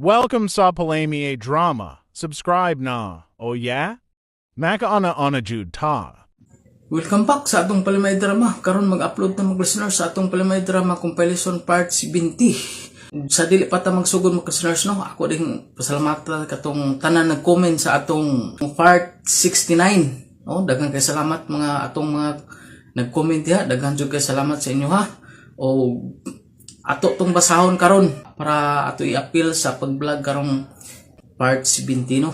Welcome sa Palami Drama. Subscribe na. Oh yeah? Maka-ana-ana jud ta. Welcome back sa atong Palimay Drama. Karon mag-upload na mag-listeners sa atong Palimay Drama compilation part 70. Sa dili pa ta magsugod mag-listeners no, ako ding pasalamatan katong tanan nag-comment sa atong part 69. No, daghang kay salamat mga atong mga nag-comment diha, daghang jud kay salamat sa inyo ha. O ato tong basahon karon para ato i-appeal sa pag-vlog karong part 70 no.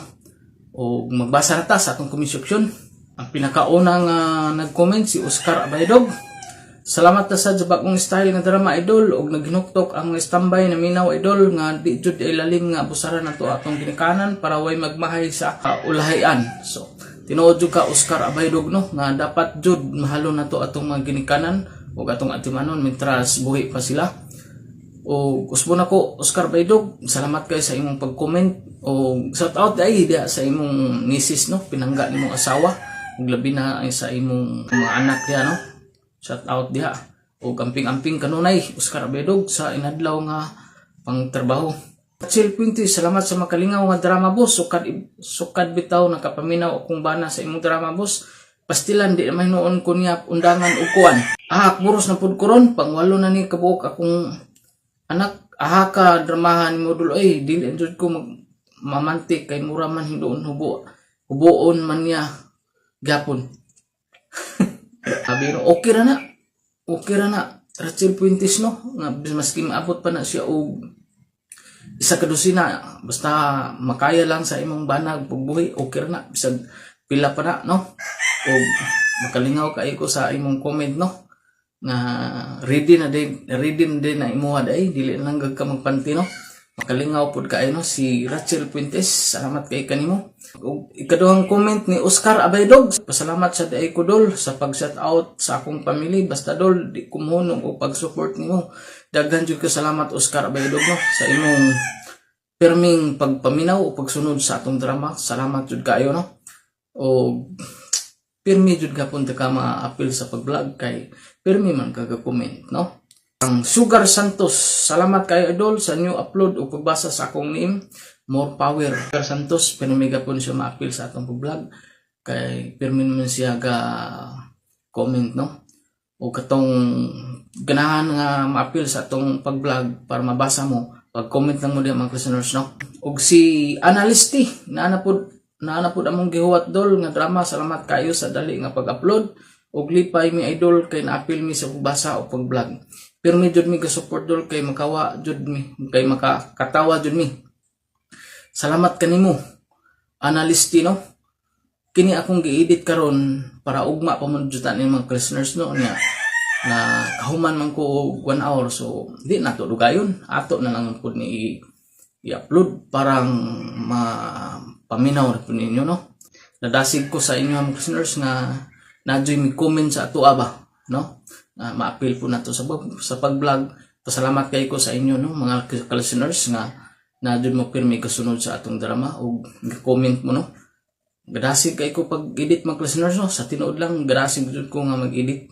O magbasa na ta sa atong comment section. Ang pinakaunang nag-comment si Oscar Abaydog. Salamat ta sa jabakong style nga drama idol og naghinuktok ang standby na minaw idol nga di jud ay lalim nga busaran nato atong ginikanan para way magmahay sa ulahian. So tinuod jud ka Oscar Abaydog no nga dapat jud mahalo nato atong mga ginikanan ug atong atimanon mitras buhi pa sila. O usbo na ko Oscar Abaydog, salamat kay sa imong pag-comment o shout out ay dia sa imong misis no, pinangga nimong asawa ug labi na ay sa imong mga anak diha no. Shout out diha o amping-amping kanunay Oscar Abaydog sa inadlaw nga pangtrabaho. Chill Pinti, salamat sa makalingaw nga drama boss. Sukad bitaw nakapaminaw akong bana sa imong drama boss. Pastilan di naman noon ko niya undangan ukuan. Muros na pud koron pangwalo na ni kabuok akong anak. Ka dramahan mo dulo ay dili jud ko mamantik kay mura man hindoon huboon man niya gapon. Sabi no, okay ra na Rachel Puentes no nga maski maabot pa na siya og isa ka dosina basta makaya lang sa imong banag pagbuhi okay ra na bisag pila pa na no o makalingaw kay ko sa imong comment no nga ready na din na imuha day dili lang gag ka magpanti no makalingaw pud kaayo no si Rachel Puentes, salamat kay kanimo. Ug ikaduhang comment ni Oscar Abaydog, pasalamat sa day ko dol sa pag-shout out sa akong family basta dol di kumuhonong og pag-support nimo. Daghan jud ka salamat Oscar Abaydog no sa imong perming pagpaminaw o pagsunod sa atong drama. Salamat jud kaayo no. O pirmi jud gapon ta ka ma-appeal sa pag-vlog kay pirmi man kaga-comment no. Ang Sugar Santos, salamat kayo idol sa new upload o pagbasa sa akong name. More power. Sugar Santos, pinamiga po siya ma-appeal sa atong vlog. Kay pirmin man siya ga comment no. O katong ganahan nga ma-appeal sa atong pag-vlog para mabasa mo. Pag-comment lang mo diyan mga listeners no. Og si Analisti, naanapod among gihuwat dol nga drama, salamat kayo sa dali nga pag-upload. Og lipay mi idol kay na-appeal mi sa pagbasa o pag-vlog. Pero mi jud mi ga-support dol kay makawa jud mi kay makakatawa jud mi. Salamat kanimo Analisti no. Kini akong gi-edit karon para ugma pa man jud ani mga listeners no niya na kahuman man ko 1 hour so di na to dugayon ato na lang pud ni i-upload parang mapaminaw na pud ninyo no. Nadasig ko sa inyo mga listeners nga nadyoy mi comment sa ato ba no. Ma-appeal po na to sa pag-vlog. Pasalamat kayo ko sa inyo no mga listeners nga na dun mo pirmi kasunod sa atong drama o comment mo no. Gadasig kayo ko pag-edit mga listeners no sa tinuod lang gadasig jud ko nga mag-edit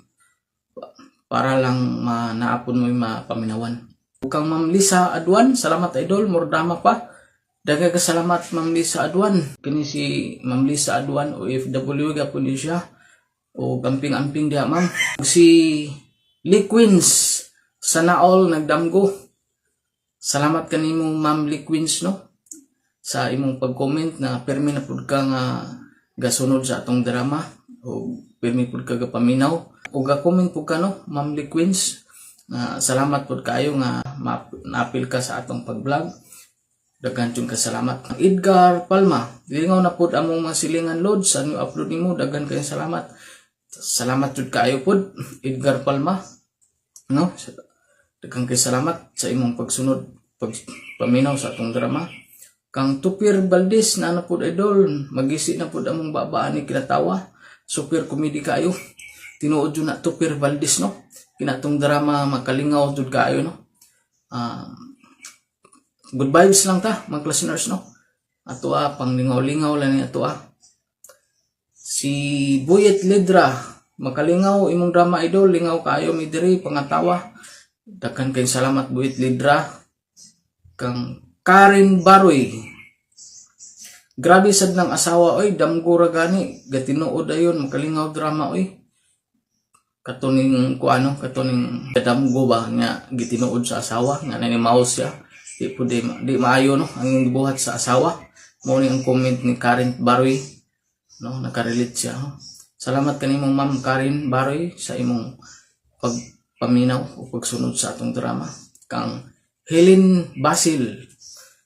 para lang naapon mo yung mapaminawan. Kang Ma'am Lisa Aduan, salamat idol, more drama pa. Daghang salamat Ma'am Lisa Aduan. Kini si Ma'am Lisa Aduan OFW gapon ni siya. O gamping-amping diha ma'am. Si Liquins sana all nagdamgo. Salamat kanimo Ma'am Liquins no sa imong pag-comment na permi na pud ka nga gasunod sa atong drama o permi pud ka gapaminaw o ga-comment pud ka no Ma'am Liquins. Salamat pud kaayo nga na-appeal ka sa atong pag-vlog. Daghan jud ka salamat. Edgar Palma, lingaw na pud among mga silingan load sa new upload nimo. Daghan kay salamat. Salamat jud kaayo pod Edgar Palma no. Daghang kay salamat sa imong pagsunod pagpaminaw sa atong drama. Kang Tupir Valdez na pod idol, magisi na pod among babaan ni kinatawa. Super comedy kaayo. Tinuod jud na Tupir Valdez no. Kinatong drama makalingaw jud kaayo no. Good vibes lang ta mga listeners no. Ato pang lingaw-lingaw lang ni ato Si Buyet Lidra, makalingaw imong drama idol, lingaw kaayo mi diri pangatawa. Daghan kay salamat Buyet Lidra. Kang Karen Baroy. Grabe sad ng asawa oy, damgura gani, gatinuod ayon makalingaw drama oy. Katuning katuning damgo ba nga gitinuod sa asawa nga nanimaw siya. Di maayo no ang buhat sa asawa. Mao ni ang comment ni Karen Baroy, no, nakarelate siya. No? Salamat kanimo Ma'am Karen Baroy sa imong pagpaminaw o pagsunod sa atong drama. Kang Helen Basil,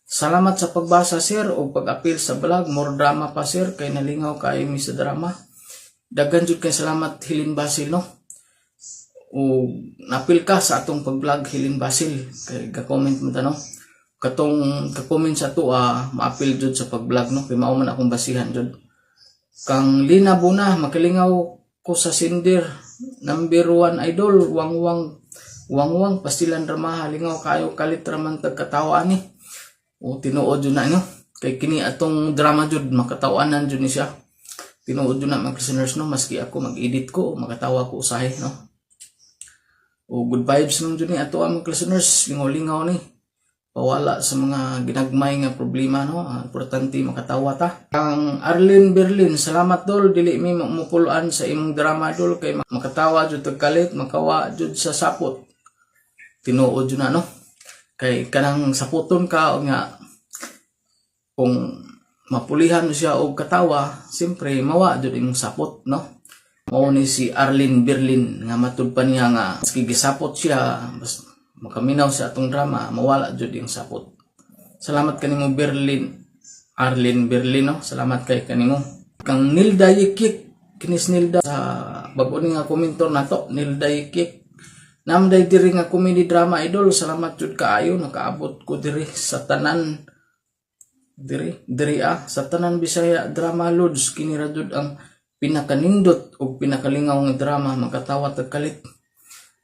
salamat sa pagbasa sir o pag-apil sa vlog. More drama pa sir kay nalingaw kaayo mi sa drama. Daghan jud kay salamat Helen Basil no. O napil ka sa atong pag-vlog Helen Basil kay ga-comment mo tanong. Katong ka-comment sa to maapil jud sa pag-vlog no kay mao man akong basihan jud. Kang Lina Buna, makalingaw ko sa Sindir number 1 idol wangwang pastilan drama halingaw kayo kalit raman tagkatawa ni. O tinuod jud na no kay kini atong drama jud makatawanan jud ni siya. Tinuod jud na mga listeners no maski ako mag-edit ko makatawa ko usahay no. O good vibes nung jud ni ato ang mga listeners lingaw-lingaw ni. Pawala sa mga ginagmay nga problema no, importante makatawa ta. Ang Arlene Berlin, salamat dol dili mi mupuluan sa imong drama dol kay makatawa jud tagkalit, makawa jud sa sapot. Tinuod jud na no. Kay kanang saputon ka nga kung mapulihan siya og katawa, siyempre mawa jud imong sapot no. Mao ni si Arlene Berlin nga matud pa niya nga maski gisapot siya makaminaw sa atong drama, mawala jud yung sapot. Salamat kanimo Arlene Berlin no. Salamat kay kanimo. Kang Nilda Yikik, kinis Nilda sa bag-o ni nga komentor nato, Nilda Yikik. Namday diri nga comedy drama idol, salamat jud kaayo nakaabot ko diri sa tanan sa tanan Bisaya drama lods kini ra jud ang pinakanindot o pinakalingaw nga drama makatawa tagkalit.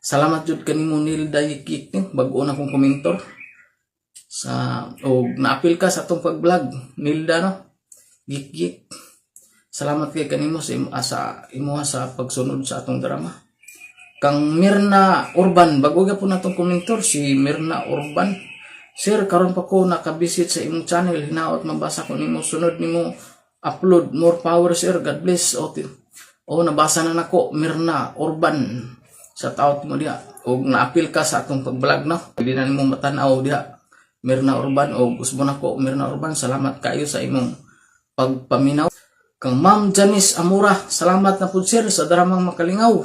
Salamat jud kanimo Nilda Yikik ni bag-o na kong komentor sa o naapil ka sa atong pag-vlog Nilda no. Yikik. Salamat kay kanimo sa imo sa pagsunod sa atong drama. Kang Mirna Urban, bag-o gyapon natong komentor si Mirna Urban. Sir, karon pa ko nakabisit sa imong channel, hinaot mabasa ko nimo sunod nimo upload, more power sir, God bless. O nabasa na nako Mirna Urban. Sa taot mo diha o naapil ka sa atong pag-vlog no. Pwede na nimo matanaw diha Mirna Urban o gusto na ko Mirna Urban. Salamat kayo sa imong pagpaminaw. Kang Ma'am Janice Amura, salamat na pud sir sa dramang makalingaw.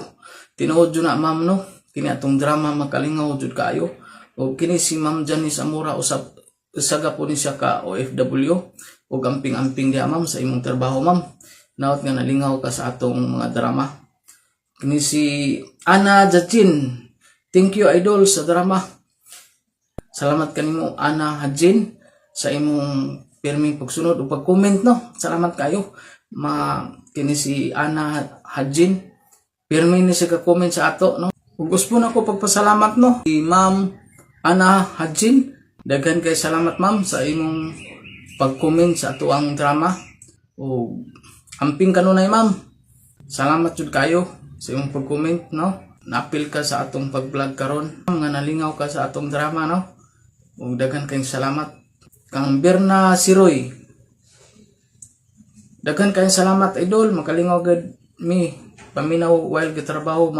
Tinuod jud na ma'am no. Kini atong drama makalingaw jud kayo. O kini si Ma'am Janice Amura usab usaga po ni siya ka OFW o amping-amping diha ma'am sa imong trabaho ma'am. Naot nga nalingaw ka sa atong mga drama. Kini si Ana Jacin. Thank you idol sa drama. Salamat kanimo Ana Hajin sa imong pirming pagsunod o pag-comment no. Salamat kayo. Kini si Ana Hajin. Pirming ni siya ka-comment sa ato no. Ug gusto na ko pagpasalamat no. Si Ma'am Ana Hajin. Daghan kay salamat ma'am sa imong pag-comment sa ato ang drama. O amping kanunay ma'am. Salamat jud kayo sa imong pag-comment no. Napil ka sa atong pag-vlog karon nga nalingaw ka sa atong drama no. Ug daghan kayong salamat. Kang Berna Siroy, daghan kayong salamat idol makalingaw gid mi paminaw while gitrabaho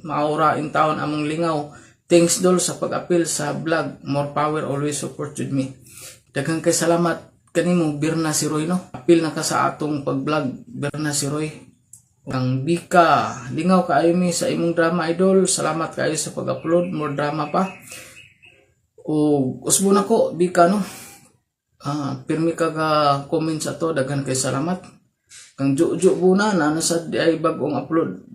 maura in town among lingaw. Thanks dol sa pag-apil sa vlog, more power, always support jud me. Daghan kay salamat kanimo Berna Siroy no. Apil na ka sa atong pag-vlog Berna Siroy. Kang Bika, lingaw kaayo mi sa imong drama idol. Salamat kaayo sa pag-upload, more drama pa. O usbo na ko Bika no. Pirmi ka comment sa to, daghan kay salamat. Kang Jojo Buna na nasa di ay bagong upload.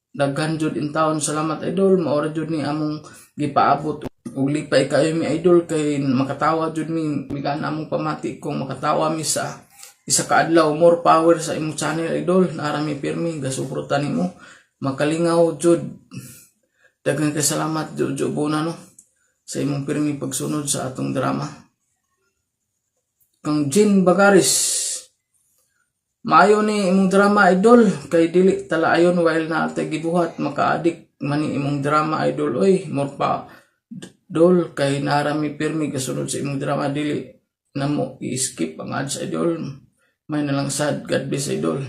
Daghan jud in town, salamat idol. Maora jud ni among gipaabot. Ug lipay kayo mi idol kay makatawa jud mi migan among pamati kung makatawa mi sa isa ka adlaw. More power sa imong channel idol. Narami pirmi gasuportan nimo. Makalingaw jud. Daghan kay salamat Jojo Buna no sa imong pirmi pagsunod sa atong drama. Kang Jean Bagaris, maayo ni imong drama idol kay dili tala ayon while na atay gibuhat makaadik man ni imong drama idol. Oy, more pa Idol, kay narami pirmi kasunod sa imong drama dili na mo i-skip ang ads idol. May nalang sad, God bless idol.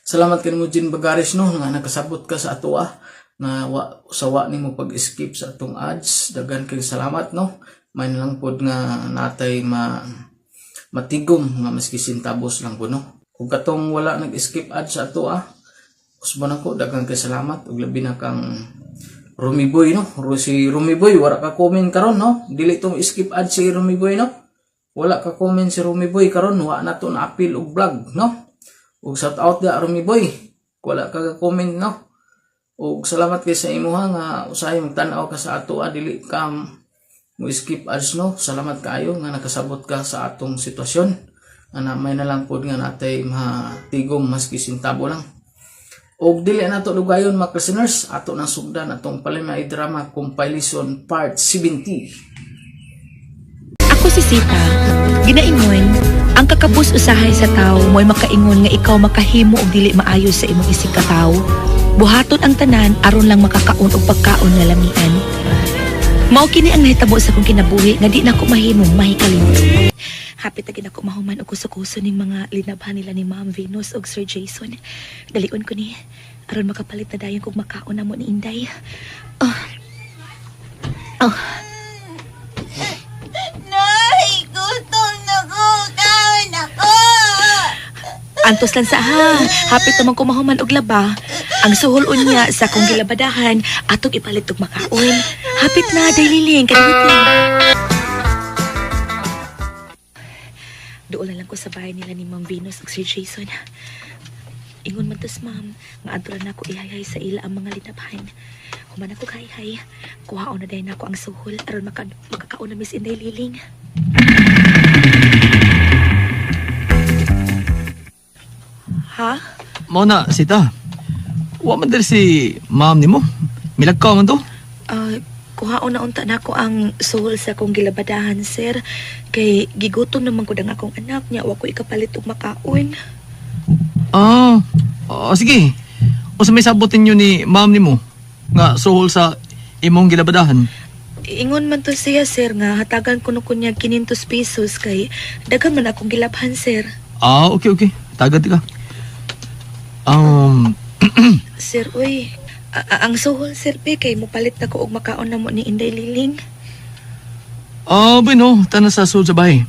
Salamat kay mo Jin Bagaris no nga nakasabot ka sa ato nga sawa nimo pag-skip sa atong ads. Daghan kay salamat no. May nalang pod nga natay matigom nga maski sintabos lang po no. Kung katong wala nag-skip ads sa ato usban ako daghan kay salamat ug labi na kang Rumi Boy no. Si Rumi Boy wala ka comment karon no. Dili tong skip ads si Rumi Boy no. Wala ka comment si Rumi Boy karon wa na to na appeal og vlog no. Ug shout out da Rumi Boy. Wala ka comment no. Ug salamat kay sa imuha nga usahay magtan-aw ka sa ato dili ka mo skip ads no. Salamat kaayo nga nakasabot ka sa atong sitwasyon. Ana may na lang pod nga natay matigom maski sintabo lang. Og dili na to lugayon mga listeners, ato nang sugdan atong Palimay Drama Compilation Part 70. Ako si Sita, ginaingon, ang kakabus usahay sa tao mo'y makaingon nga ikaw makahimo og dili maayo sa imong isig ka tao. Buhaton ang tanan aron lang makakaon og pagkaon nga lamian. Mao kini ang nahitabo sa kong kinabuhi nga di na ko mahimong mahikalimot. Hapit na ginako mahuman og kuso-kuso ning mga linabhan nila ni Ma'am Venus og Sir Jason. Dalion ko ni aron makapalit na dayon kog makaon namo ni Inday. Nay, gutom na ko. Kaon ako. Antos lang sa hapit naman ko mahuman og laba. Ang suhol unya sa kong gilabadahan atong ipalit og makaon. Hapit na dayliling kadawit lang. Doon na lang ko sa bahay nila ni Ma'am Venus ug Sir Jason. Ingon man tos ma'am, nga adto na ako ihayhay sa ila ang mga linabhan. Human ako hayhay, kuhaon na dayon ako ang suhol aron makakaon na Miss Inday Liling. Ha? Mao na, Sita. Wa man diri si ma'am nimo. Milagkaw man to. Kuhaon na unta na ako ang suhol sa akong gilabadahan, sir. Kay gigutom naman ko ang akong anak niya. Wa ko ikapalit og makaon. Sige. O sa may sabotin nyo ni ma'am nimo nga suhol sa imong gilabadahan. Ingon man to siya, sir, nga hatagan ko no kunya 500 pesos kay daghan man akong gilabhan, sir. Okay. Tagad ka. Sir, uy, ang suhol, sir, pe, kay mupalit na ko og makaon na mo ni Inday Liling. Bueno, tanan sa suhol sa bahay.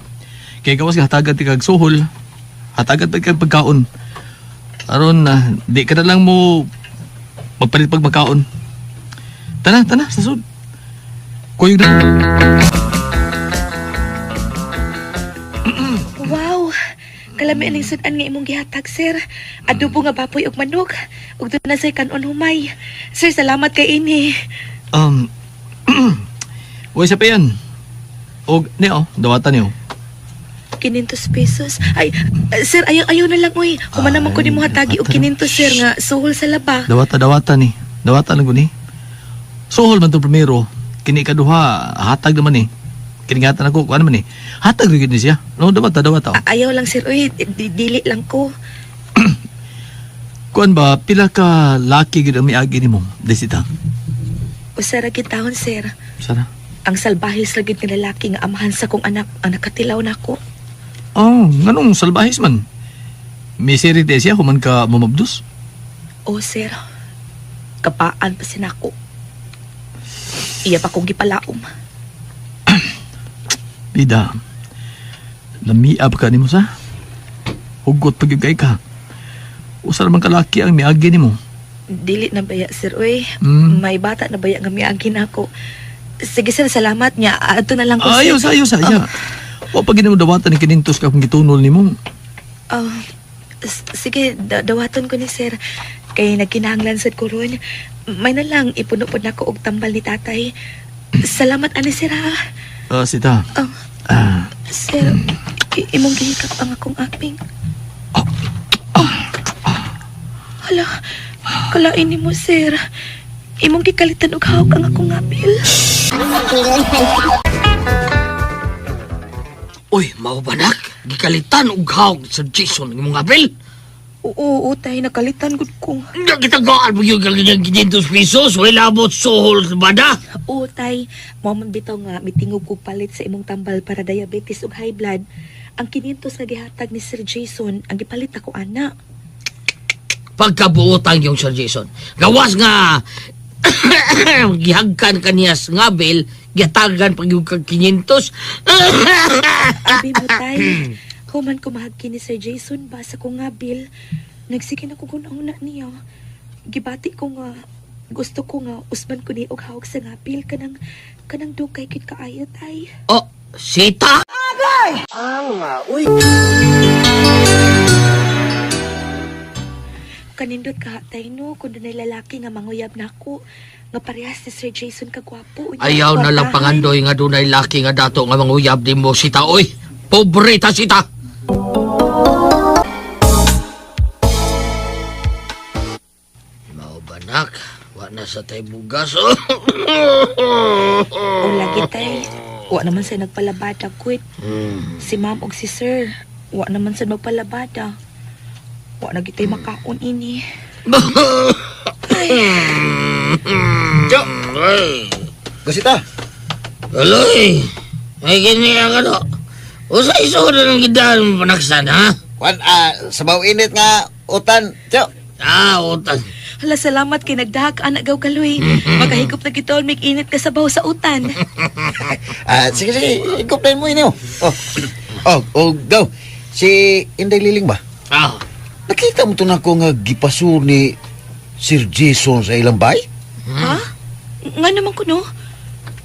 Kaya gawas ka hatagan ti kag suhol. Hatagan pa kag pagkaon. Aron di ka na lang mo magpalit pag makaon. Tana, sa suhol. Kuyog na. Wow! Kalami aning sudan nga imong gihatag, sir. Adobo nga baboy og manok. Ug doon na say kanon humay. Sir, salamat kay ini. Uy, sa pa yan. Og, dawatan niyo. 500 pesos. Ay, sir, ayaw na lang, uy. Human naman ko ni mo hatagi og 500, sir, nga suhol sa laba. Dawatan ni. Dawatan lang ko ni. Suhol man to primero. Kini kaduha, hatag naman ni. Kiningatan ako, ano man ni. Hatag rin ni siya. No, dawata. Ayaw lang, sir, uy. Dili lang ko. Kuan ba, pila ka laki gid ang miagi ni mo, Desita? Usara gitahon, sir. Sana? Ang salbahis lagi nga lalaki nga amahan sa kong anak ang nakatilaw nako. Nganong salbahis man? May sirite siya human ka mamabdos? Oh, sir. Kapaan pa sinako. Iya pa kong gipalaom. Bida, namiab ka ni mo sa? Hugot pagigay ka. Usa naman kalaki ang miagi ni mo. Dili na baya, sir. Uy, may bata na baya nga miagi na ako. Sige, sir, salamat niya. Ato na lang ko, Ayos. Wa pa gid mo dawatan ni kinintos ka kung gitunol ni mo. Sige, dawaton ko ni sir. Kay nagkinahanglan sad ko ron. May na lang ipuno-pud nako og tambal ni tatay. Salamat ani sir ha. Sita. Sir, imong gihikap ang akong aping. Hala, kalain ni mo sir. Imong gikalitan og hawak ang akong apil. Uy, mao ba nak? Gikalitan og hawg sa Jason ng mga apel. Oo, tay, nakalitan gud ko. Nakitagaan mo yung kanyang 500 pesos. Wala mo suhol ba na? Oo, tay, maman bitaw nga mitingog ko palit sa imong tambal para diabetes ug high blood. Ang 500 nga gihatag ni Sir Jason, ang gipalit ako ana. Pagkabuotang yung Sir Jason. Gawas nga gihagkan kaniyas nga bel, gihatagan pag yung 500. Abi mo, tay. Human ko mahagki ni Sir Jason ba sa kong nga bill. Nagsige na ko guna-una niya. Gibati ko nga gusto ko nga usban ko ni og hawak sa nga bill kanang dugay kit kaayo, tay. Oh, sita! Kanindot ka, tay, no, kung doon lalaki nga manguyab na ako, nga parehas ni Sir Jason kagwapo. Ayaw na lang pangandoy nga dunay laki nga dato nga manguyab din mo sita. Oy, pobre ta sita! Mao ba nak? Wa na sa tay bugas. O lagi, tay. Wa naman sa nagpalabada, quit. Si ma'am og si sir, wa naman sa magpalabada. Wa na gitay makaon ini. Jo, Ay, Gusita. aloy! Ay, gini ang ano. Usay iso na ng gidaan mo panaksan, ha? Kwan, sabaw init nga utan. Jo. Utan. Hala, salamat kay nagdahak anak gaw kaloy. Makahigop na kitol, may init ka sabaw sa utan. Sige, ikuplain mo inyo. Go. Si Inday Liling ba? Nakita mo to na ko nga gipasur ni Sir Jason sa ilang bay? Ha? Nga naman ko, no?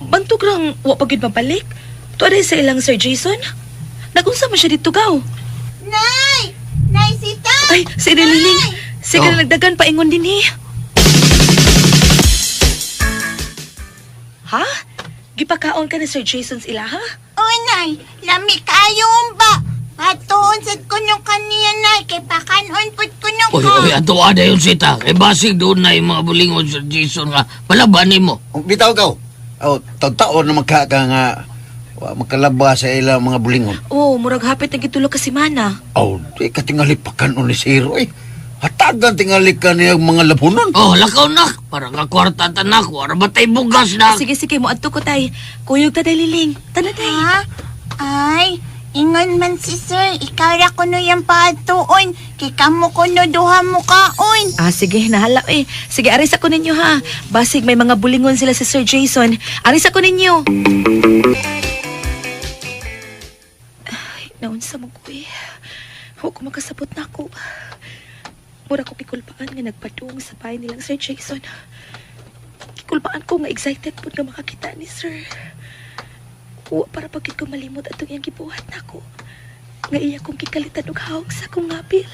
Bantog rang wa pagid mabalik. Tuwaray sa ilang Sir Jason? Nagunsa man siya dito gaw. Nay! Nay, sita! Ay, si Liling. Sige na nagdagan pa ingon din eh. Ha? Gipakaon ka ni Sir Jason's ilaha? Uy, nay! Lami kayo ba? Patuon sa kunyong kaniya, nay. Kay pakanon po kunyong Oy, ato ada yung sita. Kay basig doon na yung mga bulingon sa Jason nga. Palabanin mo. Bitaw ka. Taon na magkaka nga magkalaba sa ilang mga bulingon. Oo, murag hapit na gitulo ka si Mana. Di ka tingali pakan ni Siro eh. Hatagan tingali ka niya mga labunan. Lakaw na. Para ka kwarta tanak. Wara ba tayo bugas na? Sige, mo adto ko tay. Kuyog ta day Liling. Tana tay. Ha? Ay, ingon man si sir. Ikaw ra ko no yung patuon. Kay kamo ko no duha mo kaon. Sige, nahala eh. Sige, aris ako ninyo ha. Basig may mga bulingon sila si Sir Jason. Aris ako ninyo. Ay, naunsa mo ko eh. Huwag ko makasabot na ako. Mura ko kikulpaan nga nagpadung sa bahay nilang Sir Jason. Kikulpaan ko nga excited po nga makakita ni Sir. Uwa para pagkit ko malimot atong iyang gibuhat na ako. Nga iya kong kikalitan og hawak sa akong ngapil.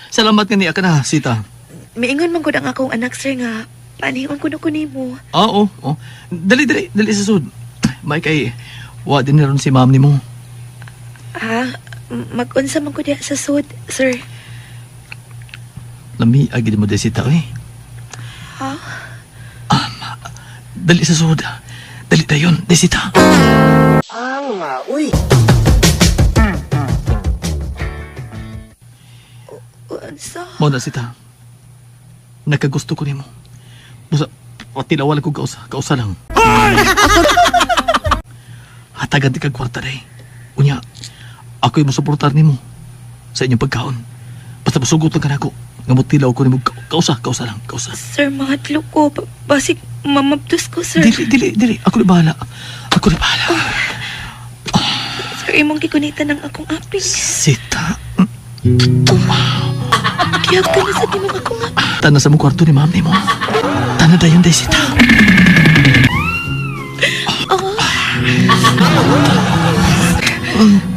Salamat nga niya ka na, Sita. Miingon man gud ang akong anak, Sir, nga paningon ko nimo. Oo. Dali sa sud. May kay, wa din na ron si ma'am ni mo. Ha? Mag-unsa man ko diha sa sud, Sir. Lami, agad mo din Sita, eh. Ha? Dali sa sud. Dali dayon, di Sita. Unsa? Mo na Sita. Nagkagusto ko ni mo. Busa, patilawal ko kausa lang. Hatagan di kag kwarta day. Unya, ako yung masuportar ni mo sa inyong pagkaon. Basta masugot lang ka na ako. Ngamutilaw ko ni mo. Kausa lang. Sir, mahadlo ko. Basig mamabdos ko, Sir. Dili. Ako na bahala. Sir, imong gikunita ng akong aping. Sita. Kiyag ka na sa tinong akong aping. Tana sa mong kwarto ni ma'am ni mo. Tana dayon day Sita.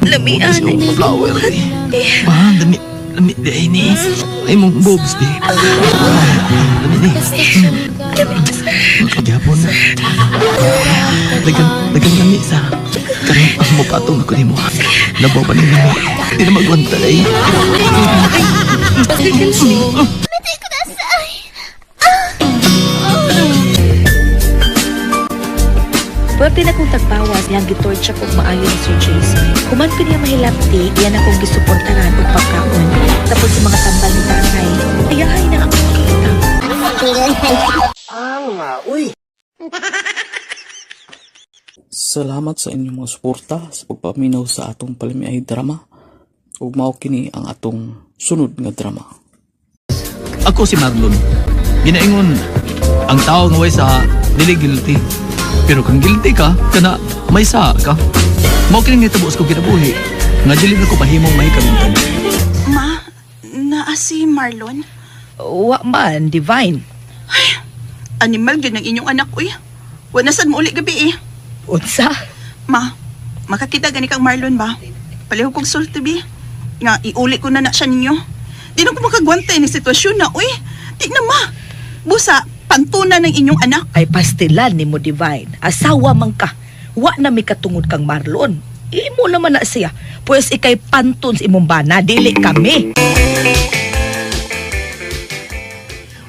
Lamian na niya. Flower eh. Lami di ay ni. Ay mong bobs di. Lami ni. Gapon na. Dagang lami sa. Karang ang mapatong ako ni mo. Labaw pa ni lami. Di na magwanta day. Murag din akong tagbawas niyang gitorcha kong maayo ni Sir Jason. Kuman ko niya mahilapti, iyan akong gisuportaran o pagkaon. Tapos sa mga tambal ni tatay, ayahay na akong makita. Salamat sa inyong mga suporta sa pagpaminaw sa atong Palimiay drama. Ug mao kini ang atong sunod nga drama. Ako si Marlon. Ginaingon, ang tao nga way sa dili guilty. Pero kung guilty ka, kana may sa ka. Mao kini nitabo ko kinabuhi. Nga dili na ko mahimong may kalimtan. Ma, naa si Marlon. Wa man, Divine. Animal din ang inyong anak, uy. Wala sad mo uli gabi eh. Unsa? Ma, makakita gani kang Marlon ba? Palihog kong sulti, bi. Nga, iuli ko na siya ninyo. Di na ko makagwantay ng sitwasyon na, uy. Di na, ma. Busa, pantunan ng inyong anak. Ay pastilan ni mo, Divine. Asawa man ka. Wa na may katungod kang Marlon. Imo naman na siya. Pues ikay pantun sa imong bana, dili kami.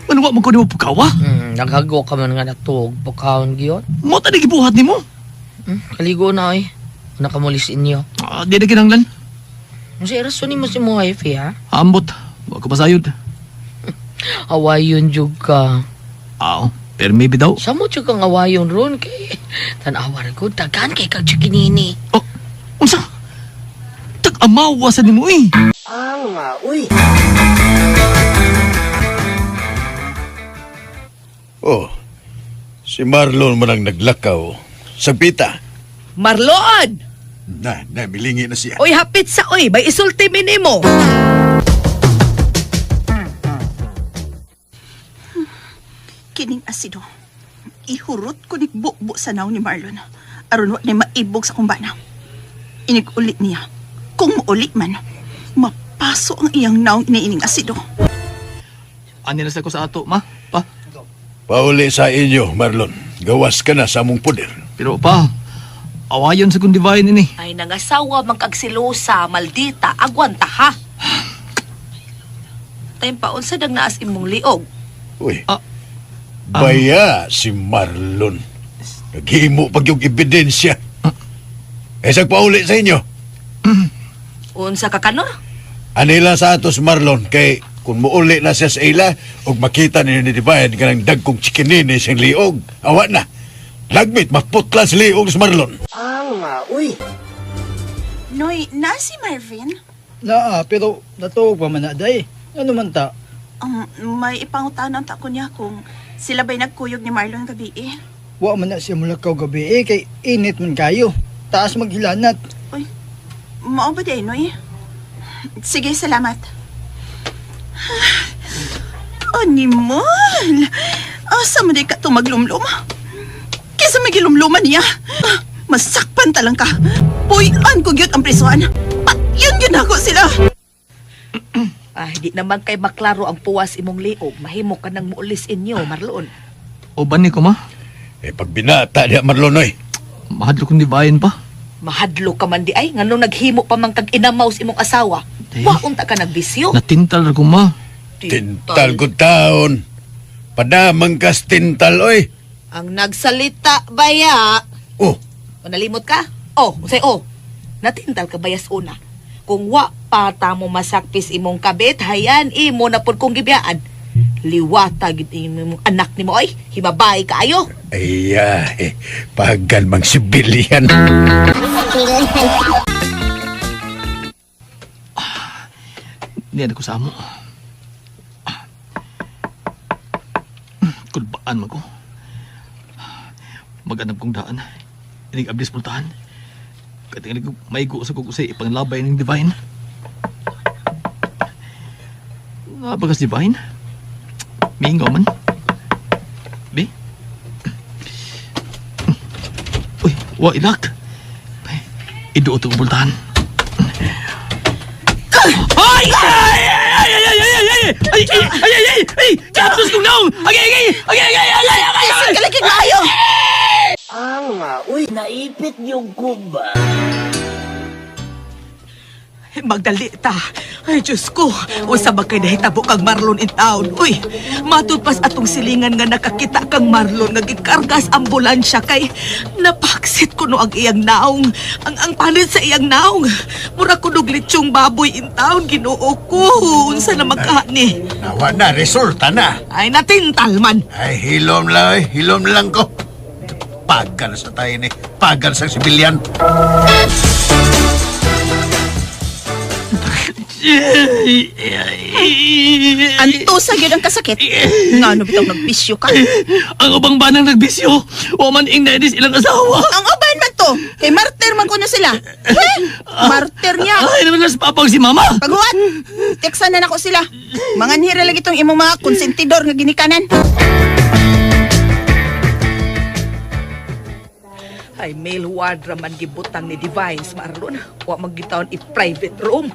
Ano wa man ko nimo pukawa? Naghago ka man nga natug, pagkaon giyon. Mo tadi gibuhat nimo. Kaligo na oy. Nakamulis inyo. Di na kinanglan. Kasi rason ni mo si mo wife ha? Ambot, wa ko pasayod. Awayon jud ka. Pero maybe daw. Sa mo jud kang awayon ron kay tan-awar ko dagan kay kag chikinini. Oh, unsa? Tag-amawa sa nimo eh. Oh, si Marlon man ang naglakaw. Sagpita. Marlon! Milingi na siya. Oy, hapit sa oy. May isulti minimo. Kining asido. Ihurot ko ni bukbo sa naw ni Marlon. Aron wa na maibog sa kumbana. Inig-ulit niya. Kung muulit man, mapaso ang iyang naw ni ining asido. Ani na sa ko sa ato, ma. Pa. Pauli sa inyo, Marlon. Gawas ka na sa among puder. Pero pa, awayon sa kong divine ini. Ay, nangasawa magkagsilosa, maldita, agwanta ha. Tayo pa, unsa dag naas imong liog. Uy, Ah, baya si Marlon. Naghimo pag yung ebidensya. Esag pauli sa inyo. Unsa ka kanor? Anila sa atos, Marlon, kay kung muuli na siya sa ila, o makita ninyo ni Divine ka ng dagkong chikinini siyang liog, awa na. Lagmit, maputla si liog sa Marlon. Noy, na si Marvin? Naa, pero natuog pa man na day. Ano man ta? May ipangutanan ta ko niya kung sila ba'y nagkuyog ni Marlon gabi eh. Wa man na siya mulakaw gabi kay init man kayo. Taas maghilanat. Uy, mao ba day, Noy? Sige, salamat. Animal! Asa mo di ka ito maglumlum? Kesa may gilumluman niya. Masakpan talang ka. Puyan ko gyud ang prisuan. Patyon yun ako sila. Di naman kay maklaro ang puwas imong liog. Mahimo ka nang muulis inyo, Marlon. O bani ko, ma. Pag binata niya, Marlon, oy. Mahadlo kong divine pa. Mahadlo ka man di ay, nganong naghimo pa man kag inamaw sa imong asawa. Eh. Waon ta ka nagbisyo. Natintal ko, ma. Tintal ko taon. Padamang kas tintal, oy. Ang nagsalita baya. Oh, O nalimot ka? Usay natintal ka bayas una. Kung wa pa ta mo masakpis imong kabit, hayan imo na pud kong gibiyaan. Liwata gid imong anak nimo oy. Hibabay kaayo. pagal mang sibilyan. Niyan ko sa amo. Kulbaan mo ko. Mag-anap kong daan. Inig ablis pultahan. Katingan ko maigo sa kukusay ipanglabay ng divine. Nabagas divine? Mingaw man. Be? Uy, wa ilak. Ido itong pultahan. Ay! Ay! Ay! Ay! Ay! Ay! Ay! Ay! Ay! Ay! Kaptos kong naong! Ay! Ay! Ay! Ay! Ay! Ay! Ay! Ay! Kasi kalagig maayo. Uy, naipit yung kuba. Magdalita. Ay, Diyos ko. Usa ba kay nahitabo kang Marlon in town? Uy, matudpas atong silingan nga nakakita kang Marlon nga gikargas ambulansya kay napaksit ko no ang iyang naong. Ang palit sa iyang naong. Mura ko litsong baboy in town. Ginoo ko. Unsa na magkani? Nawa na, resulta na. Ay, natintal man. Ay, hilom lang ko. Pagan sa tayo ni. Pagan sa sibilyan. Antusa yun ang kasakit. Nga ano bitang nagbisyo ka? Ang ubang banang nagbisyo. O man ing nainis ilang asawa. Ang uban man to. Kay martir man ko na sila. Martir niya. Ay, naman nas papang si mama. Paghuwat. Teksan na nako sila. Manganhira lagi itong imong mga konsentidor nga ginikanan. Ay, male ward raman gibutang ni Divines, Marlon. Wa magitawon i-private room.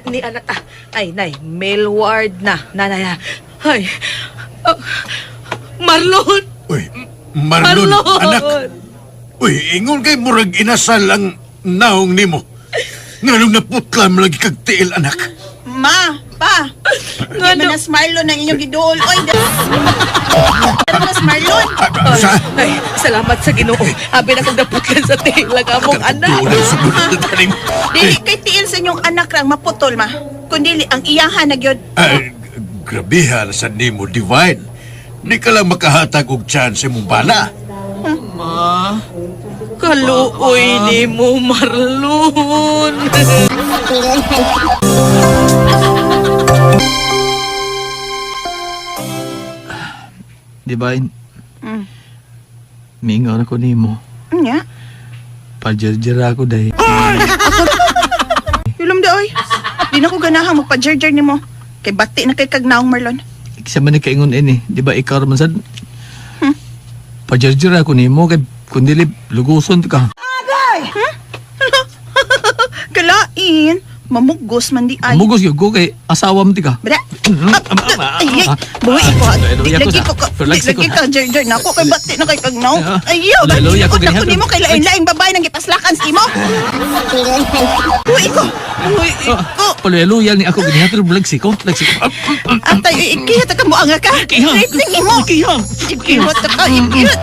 Ni anak ay, nay, male ward na. Nanay, ay, Marlon! Uy, Marlon, anak. Uy, ingon kay murag inasal ang naong nimo. Nganong naputlam lagi kag tiil, anak. Ma, pa. Hindi man nas Marlon ang inyong giduol. Oy, nas Marlon. Ay, salamat sa Ginoo. Abi na kong naputlan sa tila ka mong anak. Dili kay tiil sa inyong anak rang maputol, ma. Kundi ang iyahan na gyud. Ay, grabihan sa nimo, Divine. Di ka lang makahatag og chance mong bana. Ma, kaluoy ni mo, Marlon. Divine. Mingaw na ko nimo. Nya? Pajerjer ako day. Hilom da, oy. Di na ko ganahang magpa-jerjer ni mo. Kay bati na kay kagnaong, Marlon. Isa man ni kaingon ini. Di ba ikaw raman sad? Pajerjer ako nimo kay kundili luguson ka. Agay! Kalain. Mamugos man di ay. Mugos gyud ko kay asawa mo ti ka. Bada. Ay, buhay ko. Lagi ko. Lagi ka, jerjer na ako. Kay bati na kay kagnaong. Ayaw. Lalo, Ikot na ko ni mo kay lain-laing babae nang gipaslakan sa imo. Buhay ko. Buhay ko. Paluya ni ako ganyan pero lagsiko. Atay, ikihit ka mo ang ka. Ikihit mo. Ikihit ka. Ikihit.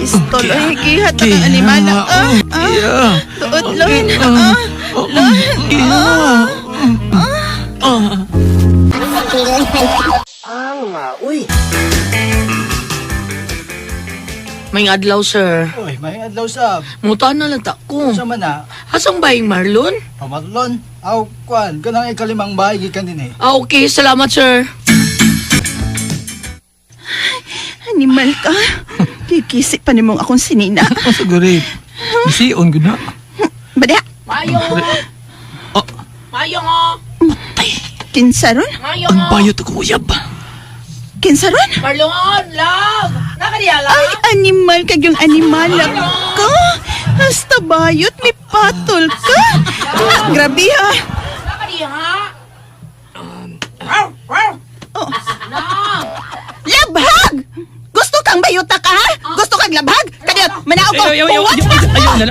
Pistol. Ikihit ka ng animala. Tuot lang. May adlaw, sir. Uy, may adlaw sab. Muta na lang ko. Sa man na? Asang baying Marlon? Pamarlon. Aw, kwan. Kanang ikalimang bahay gikan din eh. Okay, salamat, sir. Animal ka. Kikisi pa ni mong akong sinina. Sigurit. Sion gud na. Bada. Mayong. Mayong, Kinsaron? Mayong. Ang bayot ako uyab. Kinsaron? Marlon, love. Nakadiyala. Ay, animal ka yung animal ka. Hasta bayot, may patol ka. Grabe ha. Nakadiya. Labhag! Gusto kang bayuta ka ha? Gusto kang labhag? Kadiyot, manao ko.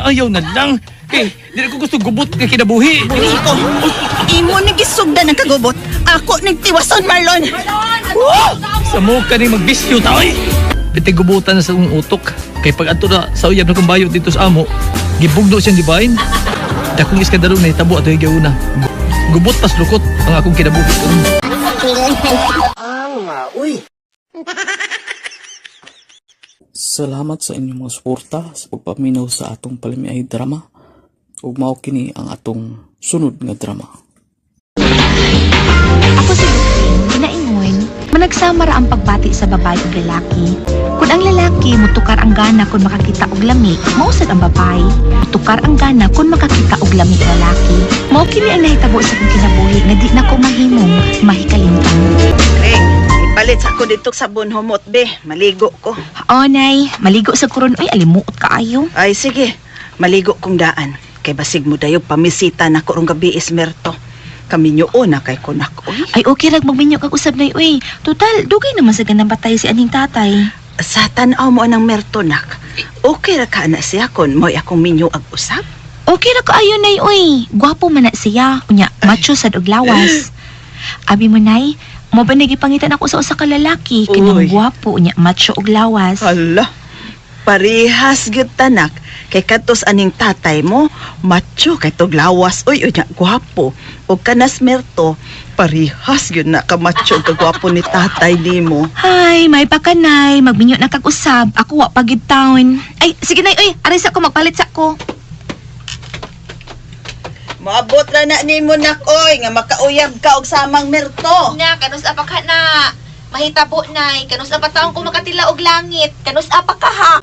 Ayaw na lang. Eh, di ko gusto gubot kay kinabuhi. Buhi ko. Imo nagisugda ng kagubot. Ako nagtiwason, Marlon. Sa mo ka rin magbisyo taoy. Piti gubutan na sa kong utok. Kay pag ato na sa uyab na kong bayot dito sa amo, gibugdo siyang Divine. Dakong iskandalo na itabo ato yung gauna. Gubot pas lukot ang akong kinabuhi. Salamat sa inyong mga suporta sa pagpaminaw sa atong Palimiay drama. Ug mao kini ang atong sunod nga drama. Ako si Lupin, ginaingon, managsama ra ang pagbati sa babae ug lalaki. Kung ang lalaki mutukar ang gana kung makakita og lami, mausad ang babae. Mutukar ang gana kung makakita og lami lalaki. Mao kini ang nahitabo sa akong kinabuhi nga di na ko mahimong mahikalimtan. Greg, ipalit sa ako dito sa bunhomot, be. Maligo ko. O nay, maligo sa kuron ay alimuot kaayo. Ay, sige. Maligo kong daan. Kay basig mo dayo pamisita na ko rong gabi ismerto. Kami nyo una kay kunak, uy. Ay okay rag magminyo kag usab nay uy. Total, dugay naman sa ganang patay si aning tatay. Sa tanaw mo anang merto, nak. Okay ra ka na siya kon mo'y akong minyo ag usap? Okay na kaayo, Nay, uy. Gwapo man na siya. Unya, macho sad og lawas. Abi mo, Nay, mo ba nagipangitan ako sa usa ka lalaki? Kanang Uy. gwapo, unya, macho og lawas. Hala, parehas gyud tanak. Kay katos aning tatay mo, macho kay tog lawas. Uy, unya, gwapo. O kanas merto, parehas gyud na ka macho ka gwapo ni tatay nimo. Ay, may pakanay. Magminyo na kag-usab. Ako wa pagid taon. Ay, sige, Nay, uy. Aris ako, magpalit sa ko. Maabot ra na nimo nak oy nga makauyab ka og samang merto. Na, kanus apa ka na? Mahitabo na, kanus apa taong kung makatila og langit? Kanus apa ka ha?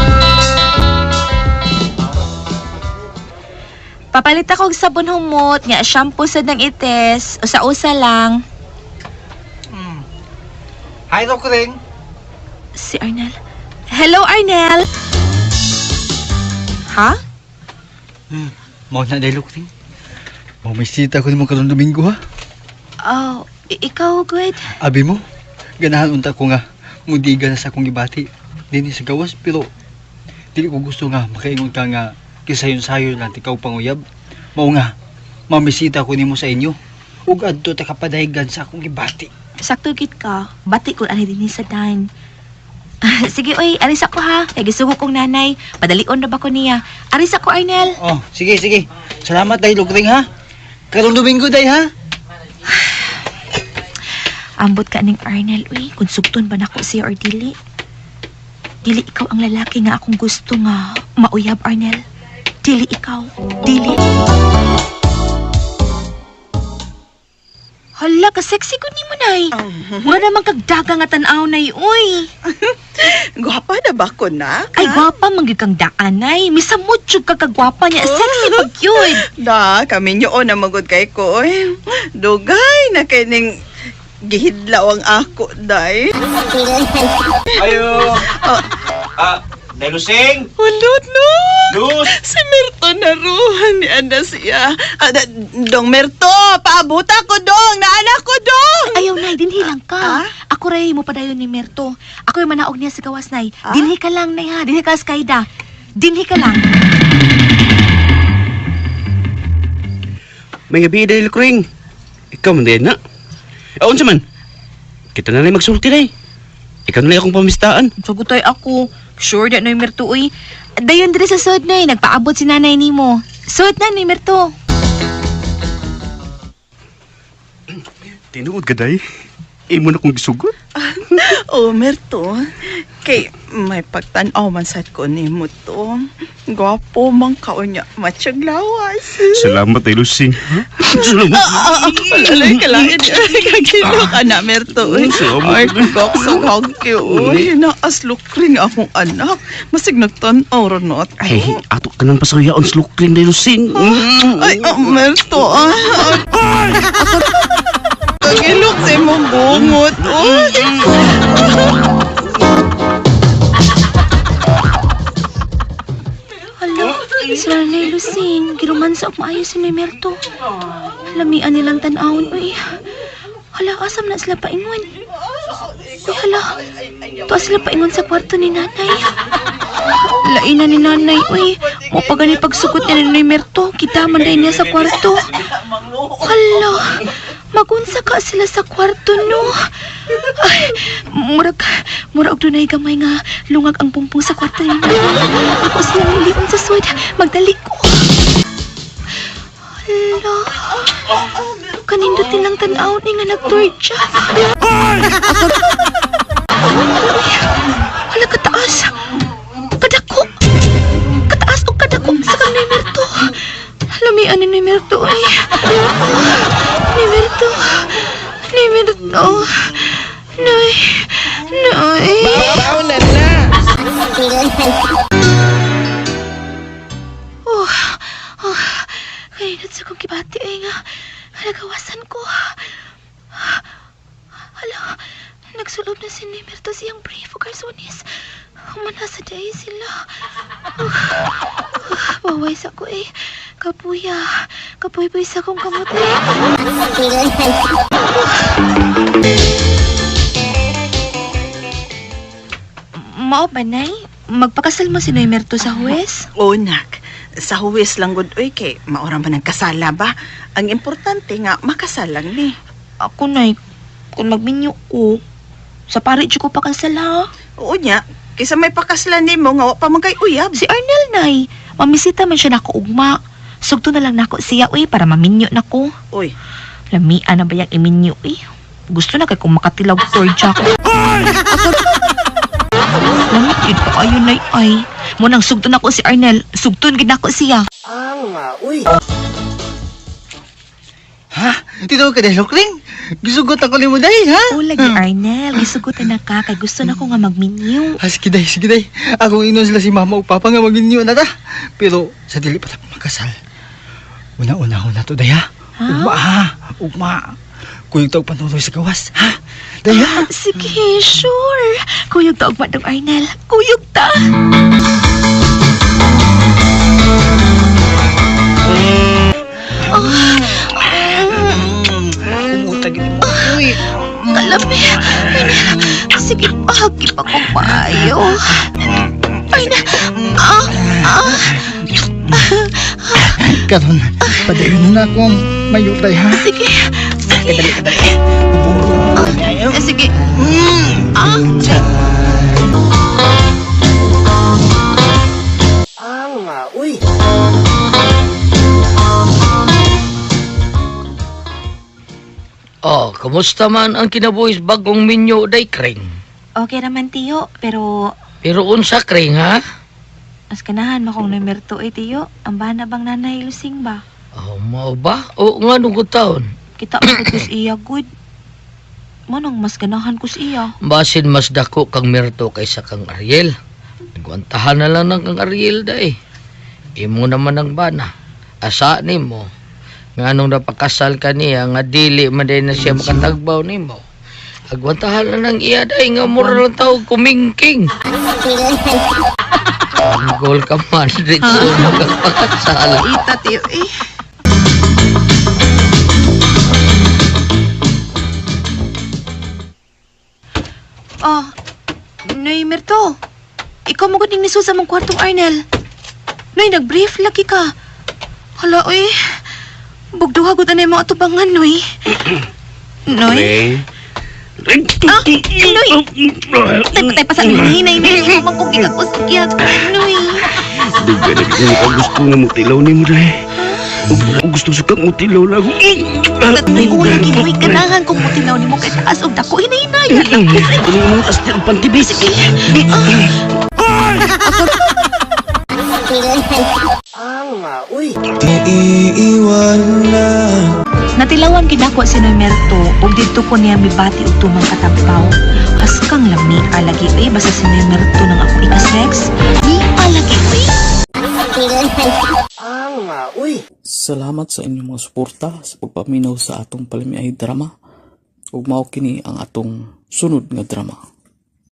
Papalit ako og sabon humot. Nga, shampoo sad ng ites. Usa-usa lang. Hi, Rokring. Si Arnel. Hello, Arnel. Ha? Mau na dahil, Rokring. Mau may sita ko ni mo karong Domingo, ha? Oh, ikaw, good. Abi mo, ganahan unta ko nga, mundiga na sa akong ibati. Dini sa gawas, pero dili ko gusto nga makaingon ka nga kisayon-sayon lang ikaw panguyab. Mao nga, mamisita ko nimo sa inyo. Ug adto ta kapadahigan sa akong ibati. Sakto gid ka. Bati ko ani dinhi sa dan. Sige, oy, aris ako ha. Kay gisugo kong nanay. Padalion na ba ko niya? Aris ako, Arnel. Oh, sige, sige. Salamat dahil, Rokring, ha? Karong Domingo, day, ha? Ambot ka ning Arnel, uy. Kung sugton ba nako siya or dili? Dili ikaw ang lalaki nga akong gusto nga mauyab, Arnel. Dili ikaw. Dili. Hala, ka-sexy ko ni mo, Nay. Mura naman kagdaga nga tanaw, Nay, uy. Gwapa na ba ko nak? Ay, gwapa mangyud kang daan, Nay. Misamutsog ka kagwapa niya. Sexy pag yun. Da, kami nyo na magod kay ko. Oy. Dugay na kay ning gihidlaw ang ako, day. Ayo. Nelusing. Ulot no. Luz. Si Merto naruhan ni Anda siya. Dong Merto, paabuta ko dong. Naanak ko dong. Ayaw, Nay. Dinhi lang ka. Ako ray mo padayon ni Merto. Ako yung manaog niya sa gawas, Nay. Dinhi ka lang, Nay, ha. Dinhi ka, Skaida. Dinhi ka lang. May gabi dahil Kring. Ikaw man din na. Aon sa man. Kita na lang magsulti na. Ikaw na lang akong pamistaan. Sugutay ako. Sure na, Nay Merto, uy. Dayon dire sa sud, Nay. Nagpaabot si nanay nimo. Sud na, Nay Merto. Tinuod ka, day. Imo na kong gisugot. Oh, Merto. Kay may pagtanaw man sad ko ni mo to. Gwapo man ka unya. Matsyag lawas. Salamat, ay Lusing. Salamat. Palalay ka lang. Kagino ka na, Merto. Ay, kukok sa kagyo. Uy, naaslukring akong anak. Masig nagtanaw ronot. Ay, ato ka nang pasayaon sa lukring na Lusing. Ay, Merto. Kagilok sa imong bungot. Uy. Si Nanay Lusing, girumansa og maayo si Nay Merto. Lamian nilang tan-awon, uy. Hala, asam na sila paingon. Uy, hala. Tuwa sila paingon sa kwarto ni Nanay. Lain na ni Nanay, uy. Mapagani pagsugot niya ni Nay Merto. Kita man dahil niya sa kwarto. Hala, magunsa ka sila sa kwarto, no? Ay, murag dunay gamay nga lungag ang pumpong sa kwarto niya. Ako sila nilion sa sud. Magdali ko. Hala. Kanindutin lang tanaw ni nga nag-torcha. Hala, kataas. Kadako. Kataas o kadako sa kang Nay Merto. Lamian ni Nay Merto, ay. Nay Merto. Nay Merto. Nay. Nay. Baunan na. Kainat sa kong kibati ay nga. Nagawasan ko. Hala, nagsulob na si Nay Merto siyang brief o garsones. Humanasa dahil sila. Baway sa ko eh. Kapuy-puy sa kong kamot eh. Mao ba, Nay? Magpakasal mo si Nay Merto sa huwes? O, nak. sa huwis lang gud oy kay maura man ang kasala ba. Ang importante nga makasalang ni. Ako, Nay, kung magminyo ko, sa pare ko pa kasala. Oo nya, kaysa may pakaslan nimo nga wa pa man kay uyab. Si Arnel, Nay, mamisita man siya nako ugma. Sugto na lang nako siya, uy, para maminyo nako. Uy, lamian na ba yung iminyo, uy? Gusto na kay kung makatilaw torch ako. Lamit yun pa ayun, Nay, ay. Munang sugto na ko si Arnel, sugton gid nako siya. Uy. Ha? Tinaw ka dahil, Lokling? Gisugot ako ni mo dahil, ha? O, lagi, Arnel. Gisugutan na ka, kay gusto na ko nga magminyo. Sige day. Akong inon sila si mama o papa nga magninyo na ta. Pero sa dili pa tayo makasal. Una-una to, day, ha? Ugma. Kuyog taog panuloy sa gawas, ha? Day, ha? Sige, sure. Kuyog ta og madong Arnel. Kuyog ta. Umutag mo. Uy. Kalami. Sige, bahagi pa kong maayo. Arnel. Karon, padayon na akong mayo, day, ha? Sige. Dali. Sige. Uy. Oh, kumusta man ang kinabuhis bagong minyo, day, Kring? Okay naman, Tiyo. Pero, Unsa, Kring, ha? mas ganahan mo kong numero 2, Tiyo. Ang bana bang nanay lusing ba? Oh, mao ba? O, nga nung taon? Kita mo ko sa iya, good. Manong mas ganahan ko sa iya. Basin mas dako kang Mirto kaysa kang Ariel. Nagwantahan na lang ng kang Ariel, day. Imo naman ang bana. Asa ni mo. Nga nung napakasal ka niya, nga dili man din na siya makatagbaw ni mo. Agwantahan na ng iya, day. Nga mura lang tao kumingking. Anggol ka man, dito magpakasal. Ita tiyo eh. Oh, Noy Mirto. Ikaw mo guding niso sa mong kwartong Arnel. Noy, nag-brief lagi ka. Hala, oy. Bugduha gud anay mo atubangan, Noy. Noy? Noy! Tay pa sa hinay na yung mamang kong ikakuskyat. Noy! Dugay na kaya ka gusto nga mutilaw ni mo dahil. Gusto sa kang mutilaw lang ako. Tatay ko lagi, Noy. Ganahan kong mutilaw ni mo kay taas og dako. Hinay-hinay. Ano mo astir ang pantibis? Uy. Natilawan ginako si Noy Merto ug didto ko niya mibati og tumang katapaw. Haskang lami alagi ay basta si Noy Merto nang ako ika-sex. Ni alagi ay. Uy. Salamat sa inyong mga suporta sa pagpaminaw sa atong palimiay drama. Ug mao kini ang atong sunod nga drama.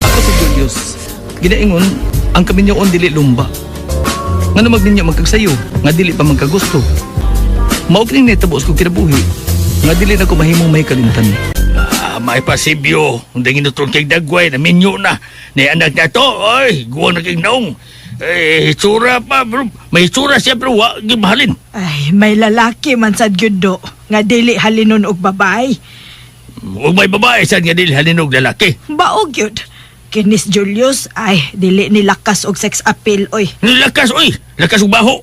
Ako si Julius. Ginaingon, ang kaminyoon dili lumba. Nga na magninyo magkagsayo, nga dili pa magkagusto. Maupning netabos ko kinabuhi, nga dili na ko mahimong may kalintan. May pasibyo. Hindi ginutron kay dagway na minyo na. Ni anak na to, ay, guwa na kay naong. Hitsura pa, bro. May hitsura siya, bro. Huwag mahalin. Ay, may lalaki man sad gyud do nga dili halinon og babae. Huwag may babae saan nga dili halinog lalaki. Baog gyud. Kinis Julius ay dili ni lakas og sex appeal oy. Lakas, oy! Lakas og baho!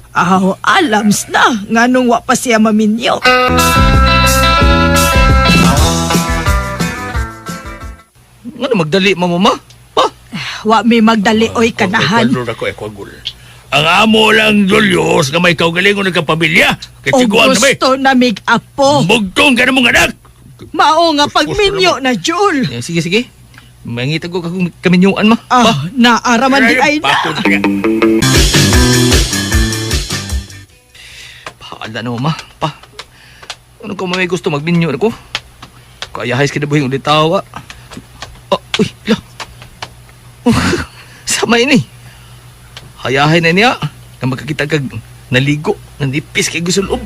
Aw, alams na nganong wa pa siya maminyo. Nga na magdali mamama? Wa may magdali oy kanahan. Ang amo lang, Julius, nga may kaugalingon ng kapamilya. O Katiguan na may. gusto na mig apo. Bugtong ka na mong anak! Mao nga pagminyo na Jul. Sige. Mangitag ko kakong kaminyuan ma. Naaraman di ay na. Paala na ma. Ano ko may gusto magminyo na ko? Kaya hayas kinabuhin ulit tawa. Uy, la. Samay ni. Hayahay na niya. Na magkakita kag naligo. Nanipis kay gusulob.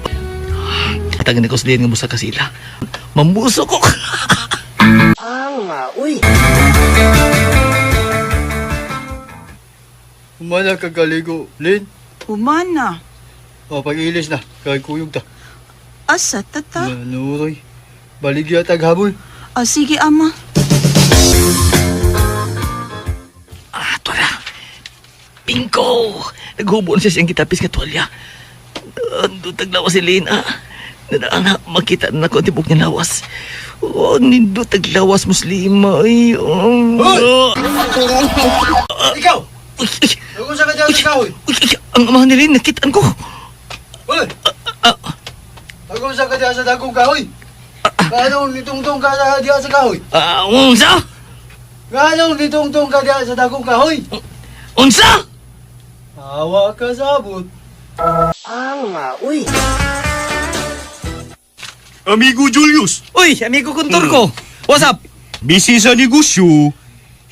At ang ko silihan nga musa kasila. Mambuso ko. Uy. Umala ka kaligo, Lin. Humana. O, pag-ilis na. Kay kuyog ta. Asa, tata? Nanuroy. Baligya taghabol. O, sige, ama. Pingko! Naghubon siya siyang kitapis nga tuwalya. Ando taglawas si Lena. Nadaan makita na ko tibok niya lawas. Nindo taglawas muslima. Ay, Ikaw! Tungkol sa kadya sa kahoy. Ang amahan ni Lena, nakitaan ko. Uy! Tungkol sa kadya sa dagong kahoy. Ganong nitungtong ka sa kadya sa kahoy. Unsa? Ganong nitungtong ka sa dagong kahoy. Unsa? Awa ka sabot. Uy. Amigo Julius. Uy, amigo Kuntor ko. What's up? Busy sa negosyo.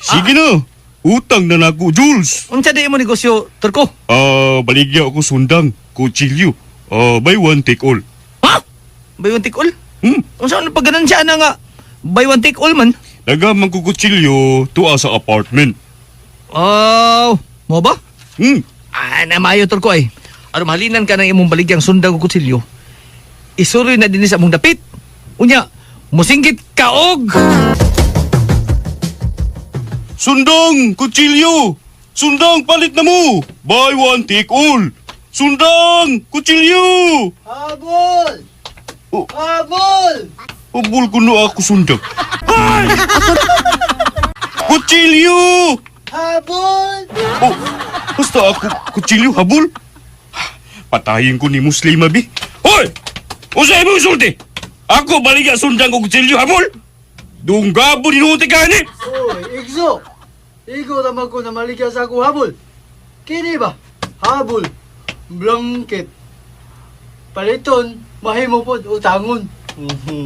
Sige na. Utang na nako, Jules. Unsa di mo negosyo, Turko? Baligya ako sundang. Kutsilyo. Buy one take all. Ha? Buy one take all? Unsa ano pagganan siya na nga? Buy one take all man? Nagamang ko kutsilyo tuwa sa apartment. Mo ba? Namayo Turko ay. Ano mahalinan ka ng imong baligyang sundang o kutsilyo. Isuroy na din sa mong dapit. Unya, musinggit kaog! Sundang, kutsilyo! Sundang, palit na mo! Buy one, take all! Sundang, kutsilyo! Habol! Habol! Habol ko na ako, sundang. Kutsilyo! Habol! Oh, basta ako, kutsilyo, habol? Patayin ko ni Muslima, bi. Hoy! Usay mo sulti! Ako baliga sundang ko kutsilyo, habol? Dunggabo ni Nuti ka ni! Uy, Igso! Igo naman ko na maligya sa ako habol. Kini ba? Habol. Blanket. Paliton, mahimo po utangon.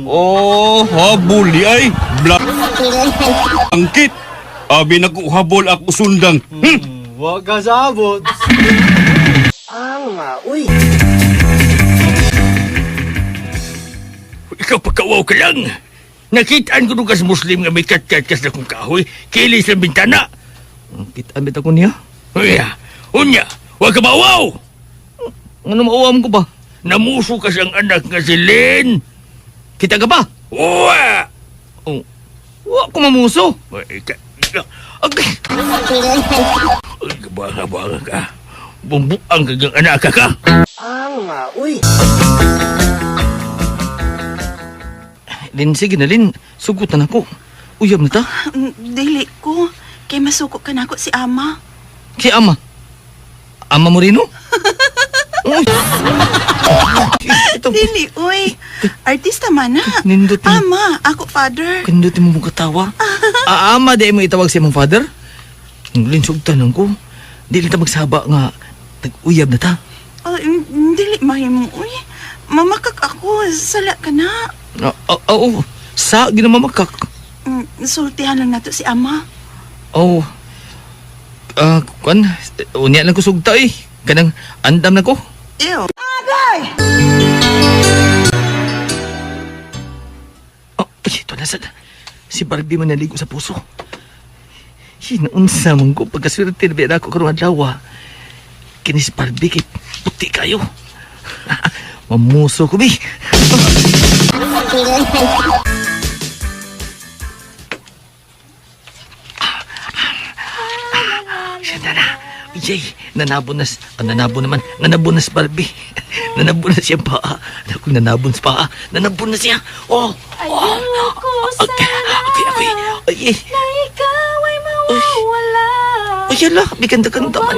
Oh, habol di ay. Blanket. Abi na ko habol ako sundang. Wag ka sabot. Uy. Ikaw pagkawaw ka lang. Nakitaan ko nung kas Muslim nga may kat-kat-kas na kong kahoy. Kilis ng bintana. Kitaan bita ko niya? Unya, wag ka maawaw. Ano maawam ko ba? Namuso ka siyang anak nga si Len. Kita ka ba? Uwa! Wa ko mamuso. Okay. Ay, kabanga-banga ka. Bumbuang ka ng anak ka. Uy. Lin, sige na, Lin. Sugutan ako. Uyab na ta. Dili ko. Kay masuko ka na ako si ama. Si ama? Ama mo rin, no? Uy. Dili, uy. Artista man na. Nindot mo. Ama, ako father. Nindot mo mong katawa. Ama, di mo itawag siya mong father? Lin, sugtanan ko. Dili ta magsaba nga. Nag-uyab na ta. Dili mahimo, uy. Mamakak ako. Sala ka na. Oo. Sa ginamamakak. Sultihan lang nato si ama. Oh. Unya lang ko sugta eh. Kanang andam na ko. Ew. Agay! Ito na si Barbie man naligo sa puso. Hinaunsa man ko pagkaswerte na biyada ko karong adlaw. Kini si Barbie kay puti kayo. Mamuso ko, bi. Siya na. Jay, nanabon na si Barbie. Nanabon na siya paa. Kung nanabon sa paa, nanabon na siya. Ayoko sana Okay. na ikaw ay mawawala. Yala, biganda-ganda man.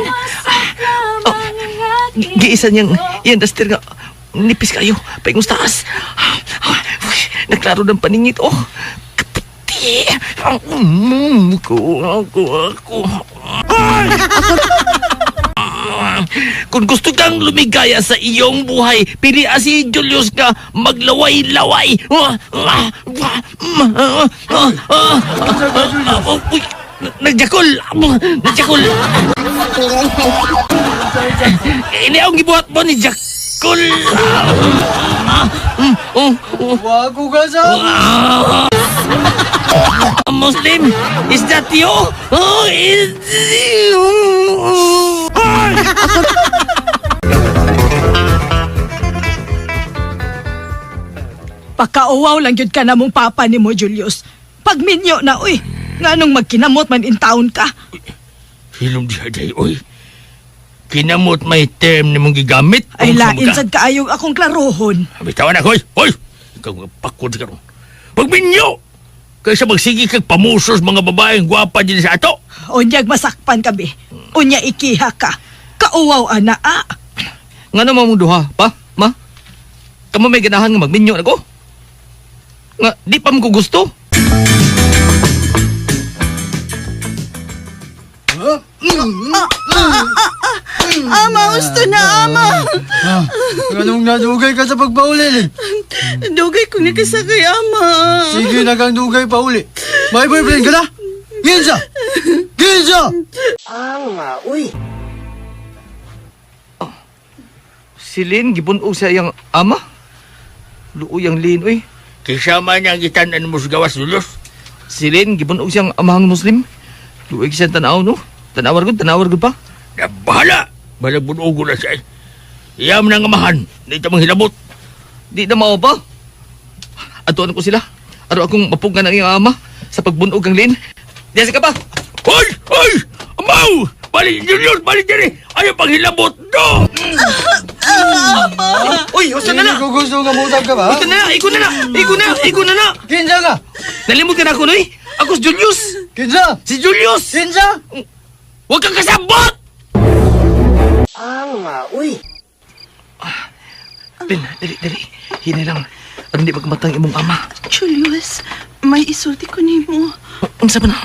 Giisa niyang daster nga. Nipis kayo. Paingos taas. Naklaro ng paningit. Kaputi. Ako. Kung gusto kang lumigaya sa iyong buhay, pili si Julius ka maglaway-laway. Nagjakol. Ini ang gibuhat mo ni Jakol. Wag ko ka sabot. Muslim, is that you? Is you? Pakauwaw lang yun ka na mong papa ni mo, Julius. Pagminyo na, uy. Nga nung magkinamot man in taon ka. Hilom diha day, oy. Kinamot may term ni mong gigamit. Ay, lain sad kaayong akong klarohon. Bitawan ako, oy. Ikaw nga pakod ka ron. Pagminyo! Kaysa magsigi kag pamusos mga babaeng gwapa din sa ato. Unyag masakpan ka, be. Unya ikiha ka. Kauwaw, ana, Nga naman mong duha, pa, ma? Kamu may ganahan nga magminyo na ko? Nga, di pa mo ko gusto. Ama, gusto na, ama. Ganong nadugay ka sa pagpauli, Dugay ko ni kasakay, ama. Sige na kang dugay pa uli. May boyfriend ka na? Ginsa! Ginsa! Si Lin, gibunog sa iyang ama? Luoy ang Lin, uy. Kisama niya ang itanan mo sa gawas, Julius. Si Lin, gibunog siyang amahang Muslim. Luoy kisang tanaw, no? Tanawar gud pa. Na bahala! Balag bunugo na siya. Iyam na nga mahan. Dito mong hilabot. Di na mao ba? Atuan ko sila. Aro akong mapugan ang iyong ama sa pagbunog ang Lin. Diyan ka ba? Hoy! Hoy! Amaw! Balik, Julius! Balik dyan eh! Ayaw pang hilabot! No! Uy, usan na na! Hindi ko gusto nga mutag ka ba? Usan na na! Iko na na! Kinsa ka? Nalimot ka na ako, noy! Ako si Julius! Kinsa? Si Julius! Kinsa? Huwag kang kasabot! Lin, dali. Hinay lang. Para hindi magmatang imong ama. Julius, may isulti ko ni mo. Unsa ba na?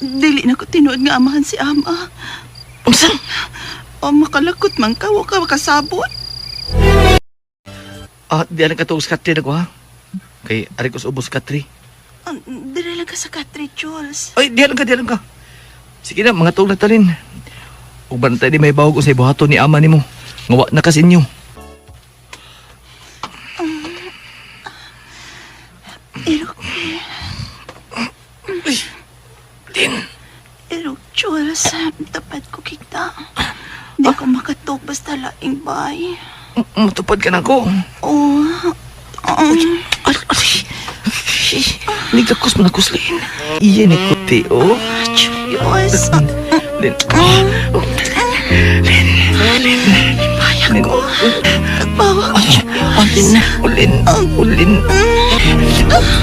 Dili na ko tinuod nga amahan si ama. Unsa? O makalakot man ka, wa ka makasabot. Di alam ka to sa katri na ko, ha? Kay ari ko sa ubos katri. Dili lang ka sa katri, Jules. Ay, di alam ka. Sige na, mga tuog na talin. Ug bantay di may bawag sa ibuhaton ni ama nimo. Ngawa na kas inyo. Pero, Jules, tapat ko kita. Di ko makatok basta laing bay. Matupad ka na ko. Nigakos mo na kuslin. Iyan ni kuti, oh. Jules. Lin. Bayan ko. Bawa ko, Ulin.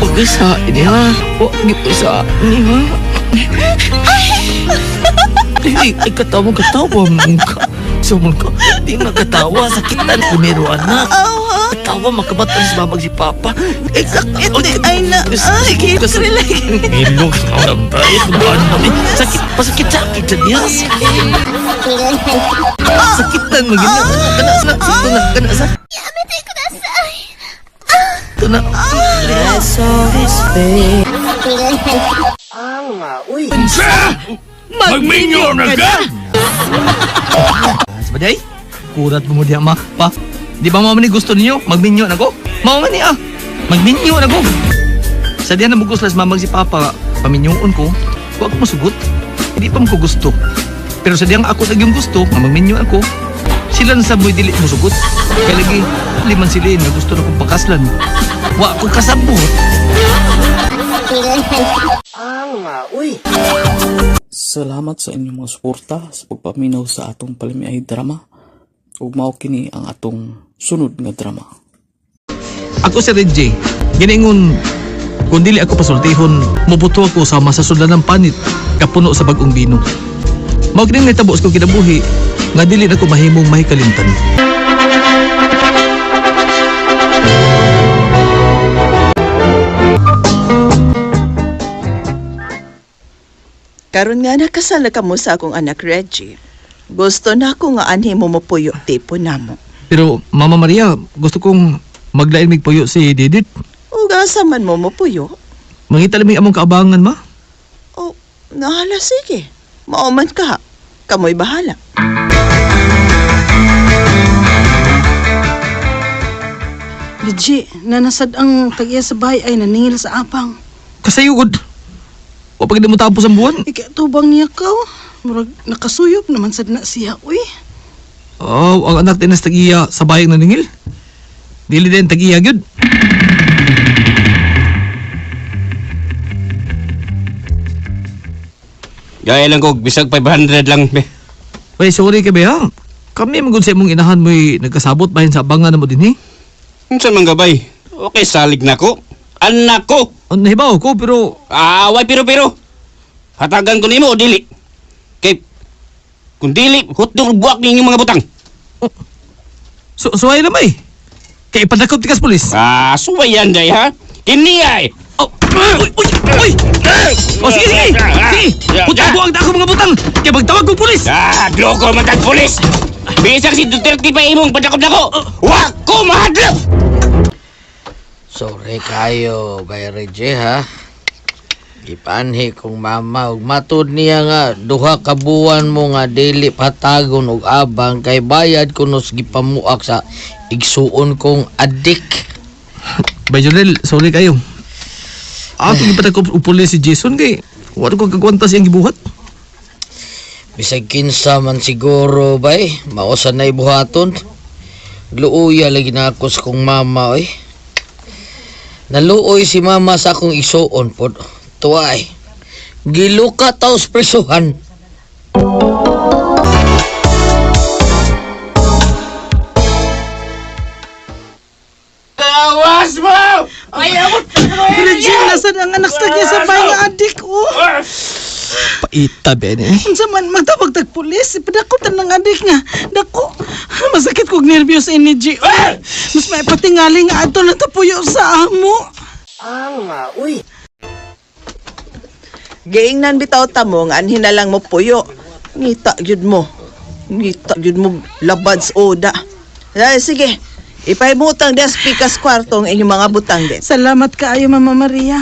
Huwag ka sa ini, ha? Huwag ka sa ini, ha? Ay, katawa mo ka. Sumon ka. Di nakatawa. Sakitan primero, anak. Katawa, makabatan sa babag si Papa. Ay, sakit ni ay na. Ay, kitri lagi. Ilog na lang tayo. Pasakit sa niya. Sakitan mo, gina. Kana sa. Yamete kudasai. Ito na. Magminyo na ka! Sabaday, kurat mo diya, ma. Pa, di ba mama ni gusto ninyo? Magminyo na ko? Mama ni, magminyo na ko. Sa diyan na bugos las mamag si Papa, paminyoon ko, huwag mo sugot. Hindi pa mo ko gusto. Pero sa diyan ako yung gusto, nga magminyo ako, sila na saboy dili mo sugot. Kaya lagi, liman sila na gusto na kong pakaslan. Wa ko kasabot. Salamat sa inyong mga suporta sa pagpaminaw sa atong Palimiay drama. Ug mao kini ang atong sunod nga drama. Ako si Red J. Giningon, kung dili ako pasultihon, mubuto ako sama sa sudan ng panit, kapuno sa bagong bino. Mao kining nitabo ko kinabuhi, nga dili na ko mahimong mahikalimtan. Karon nga nakasala ka mo sa akong anak Reggie. Gusto na ako nga anhi mo mapuyo tipo namo. Pero Mama Maria, gusto kong maglain mig puyo si Didit. Ugasa man mo mapuyo. Mangita lamig among kaabangan, ma. Oh, nahala sige. Mauman ka. Kamoy bahala. Reggie, nanasad ang tag-iya sa bahay ay naningil sa apang. Kasayugod. Wa pag mo tapos ang buwan. Ikatubang niya ka. Murag nakasuyop naman sad na siya, uy. Oh, ang anak din nas tag-iya sa bayang naningil. Dili din tag-iya gyud. Dahil lang ko, bisag 500 lang, be. Ay, sorry ka ba ha? Kami magod sa imong inahan mo'y nagkasabot bahin sa abangan na mo din eh. Unsa man gabay? Okay, salig na ko. Anak ko! Nahibaw ko, pero... Away, pero. Hatagan ko nimo o dili. Kay, kung dili, hutdong buwak ninyong mga butang. Suway naman eh. Kaya ipadakot tikas polis. Suway yan, day, ha? Kini ay! Uy! O sige! Buwag na ako mga butang! Kaya magtawag kong polis! Loko man tag polis! Bisang si Duterte pa imong padakot na ko! Wag ko mahadlok! Sorry kayo, Bay Reggie, ha? Gipanhi kong mama, ug matud niya nga, duha ka buwan mo nga dili patagon og abang kay bayad kunos gipamuak sa igsuon kong adik. Bay Jonel, sorry kayo. Ako gipatakop og pulis si Jason kay wala ko kagwanta siyang gibuhat. Bisag kinsa man siguro, bay, mao sanay buhaton. Luuya lagi na ako sa kong mama, oy. Naluoy si mama sa akong isuon pod. Tuway, giluka taos presuhan. Tawas mo! Regine, nasaan ang anak sa niya sa bahay nga adik, oh. Paita, Ben eh. Unsa man magtawag tag pulis, ipadakot ang adik nga. Dako, masakit kog nervyos ini, G. Mas may patingali nga ato na tapuyo sa amo. Uy. Giingnan bitaw ta mo nga anhin na lang mo puyo. Ngita gyud mo labad sa oda. Dahil sige, ipaimutang des pikas kwarto ang inyong mga butang din. Salamat kaayo, Mama Maria.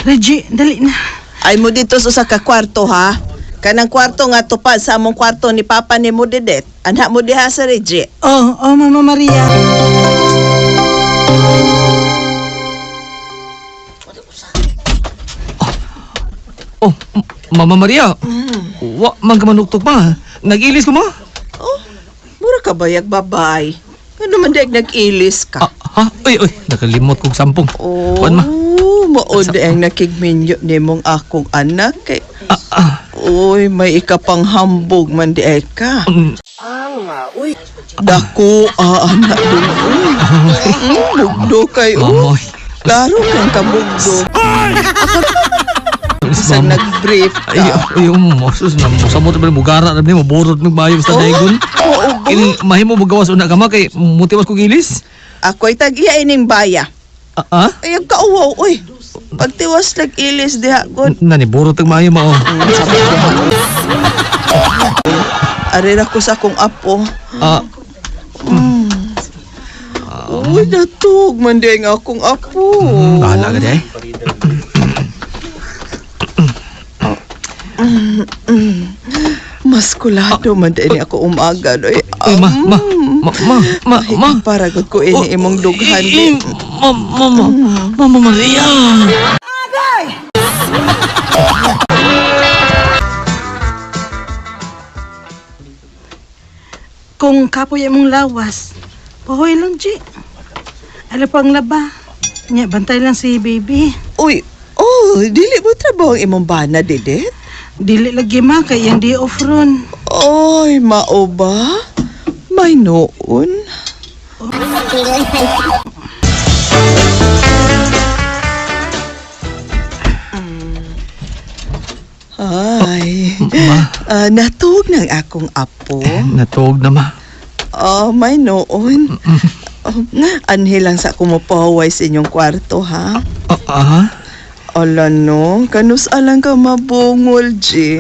Reggie, dali na. Ay mo dito sa ka kwarto, ha? Kanang kwarto nga tupad sa among kwarto ni Papa ni mo dedet. Anak mo diha sa Reggie. Oh, Mama Maria. Mama Maria, wa man ka manuktok pa. Nag-ilis ko mo? Mura ka bayag babay. Ano man dahil nag-ilis ka? Uy, nakalimot kong sampung. Kuan ma? Maod ang nakigminyo ni mong akong anak. Uy, may ikapang hambog man di ka. Uy. Dako, anak dun. Bugdo kayo. Klaro kang kabugdo. Sa nag-brief ka. Yung mosus na musamot na mugara na mo borot ng bayo sa daygon. Kini mahimo magawas una kama kay mutiwas ko gilis. Ako'y tag-iya ining baya. Ay, kauwaw, uy. Pagtiwas nag-ilis diha god. Nani borot ng bayo mao. Arira ko sa akong apo. Uy, natug man din akong apo. Bahala ka di ay. Maskulado man din ako umaga. Paragod ko ini imong dughan. Mama Maria. Kung kapoy mong lawas, pahoy lang, G. Ala pang laba. Nya, bantay lang si baby. Uy, dili mo trabaho ang imong bana, Didet? Dili lagi ma, kay yung day off ron. Oy, mao ba? May noon? Ay, natuog ng akong apo. Natuog na ma. May noon. Anhi lang sa kumupaway sa inyong kwarto, ha? Ala no, kanus alang ka mabungol, G.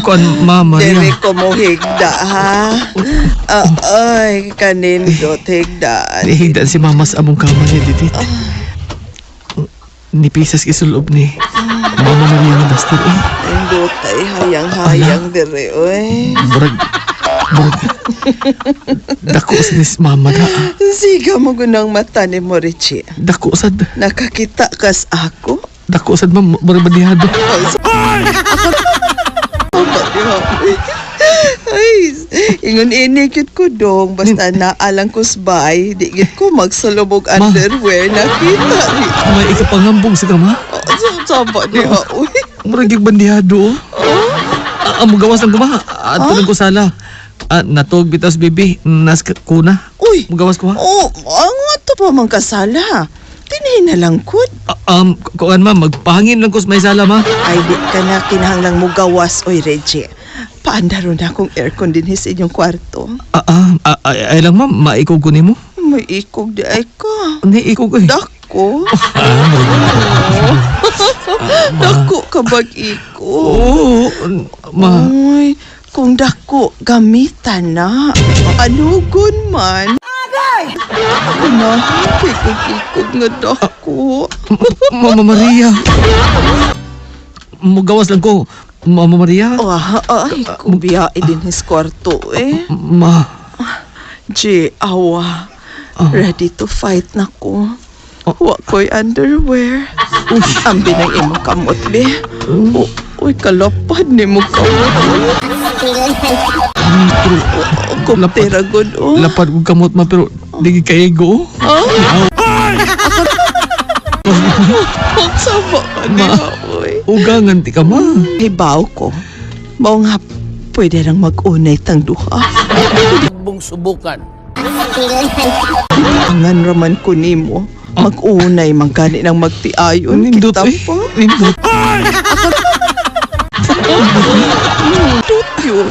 Kuan, Mama Maria. Dili ko mo higda, ha? Ay, kanindot higda. Higda si Mama sa among kama niya, Didit. Nipisas kisulob ni Mama Maria ng dastil, eh. Indot ay hayang-hayang dire, oy. Burag. Dako sa nis Mama da. Siga mo gunang mata ni Morichi. Dako sad. Nakakita kas ako? Dako sad, Ma'am. Burag badihado. Ay, ingon inikit ko dong. Basta naalang kusbay, di git ko magsalubog underwear. Nakita ni. May ikapangambong sa kama? Saba niya, uy. Murag yung bandihado. Amo gawas lang ko ma. Ato lang ko sala. Natog bitas bibi. Nas kuna. Uy. Mugawas ko ha. Ang ato pa mang kasala. Tinahin na lang kud. Kuan ma, magpahangin lang ko sa may sala ma. Ay di ka na kinahanglang mo gawas, oy Reggie. Paandaro na akong aircon din sa inyong kwarto. Ay lang ma, maikog ko nimo. May ikog di ay ka. Ni ikog eh. Dako. Dako ka bag-iko. Oo, ma. Uy, kung dako, gamitan na. Anugon man. Agay! Na, ikog-ikog nga dako. Mama Maria. Mugawas lang ko. Mama Maria. Ay, kubiya din his kwarto eh. Ma. G, awa. Ready to fight na ko. Wa ko'y underwear. Ang binang imong kamot, be. Uy, kalapad ni mo kamot. Kuptira good, oh. Lapad ko kamot ma, pero di kaigo. Magsama ka niya, uy. Ugangan ti ka, ma. Hibaw ko. Mao nga, pwede nang mag-unay tang duha. Bong subukan. Angan raman ko nimo. Mag-unay magkani ng magtiayon. Kita pa. Nindot. Nindot yun.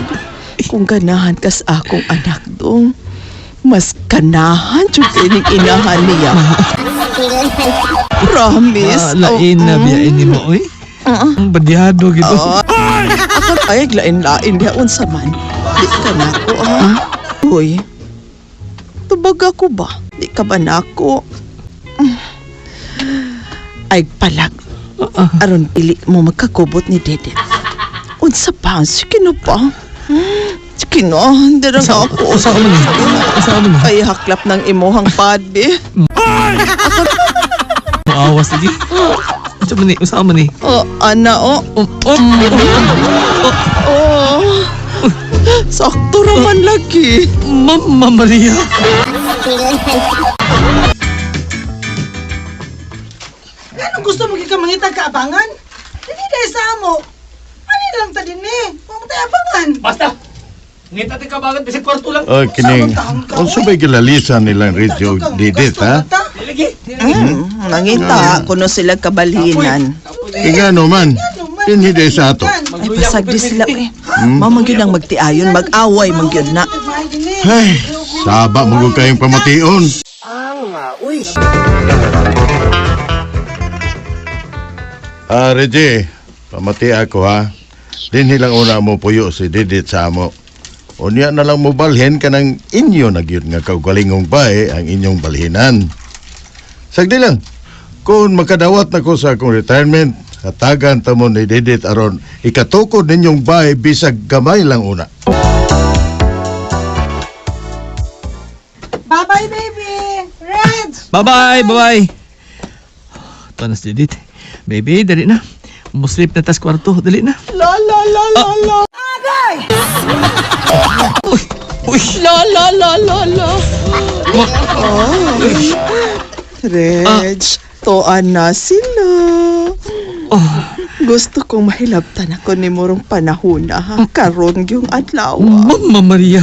Kung ganahan ka sa akong anak dong, mas kanahan yung kining inahan niya. Promise. Lain na biyain ni mo, oy. Ang badihado gitu. Ay, lain-lain diya unsa man. Di ka na ko, ha? Uy, tubag ako ba? Di ka ba na ako? Ay, palag. Aron pili mo magkakubot ni Dede. Unsa pa? Sige na pa. Sige na, hindi na ako. Usama ni. Ay, haklap ng imuhang padbe. Maawas lagi. Usama ni. Ana, sakto raman lagi. Mama Maria. Anong gusto mo ka mangitag kaabangan? Hindi dahil sa amo. Ano lang ta din eh. Huwag mo tayo abangan. Basta! Ngita ti kabagan, bisig kwarto lang. Kining, unsa ba'y kilalisan nilang radio didit, ha? Nangita, kuno sila kabalinan. Ingano man, pinhiday sa ato. Ay, pasagdi sila eh. Mamang ang magtiayon, mag-away, magyod na. Ay, saba mo kayong pamation. Reggie, pamati ako ha. Dinhi lang una mo puyo si Didit sa amo. Unya na lang mo balhin ka ng inyo nagyud nga kaugalingong bae ang inyong balhinan. Sagdi lang, kung makadawat na ko sa akong retirement, hatagan tamo ni Didit aron ikatukod ninyong bae bisag gamay lang una. Bye-bye, baby! Reg! Bye-bye! Tanas Didit. Baby, dali na. Muslip na tas kwarto, dali na. La! Agay! Uy! La! Reg, toan na sila. Gusto kong mahilabtan ako ni Murong panahon na ha. Karon yung adlaw. Mama Maria.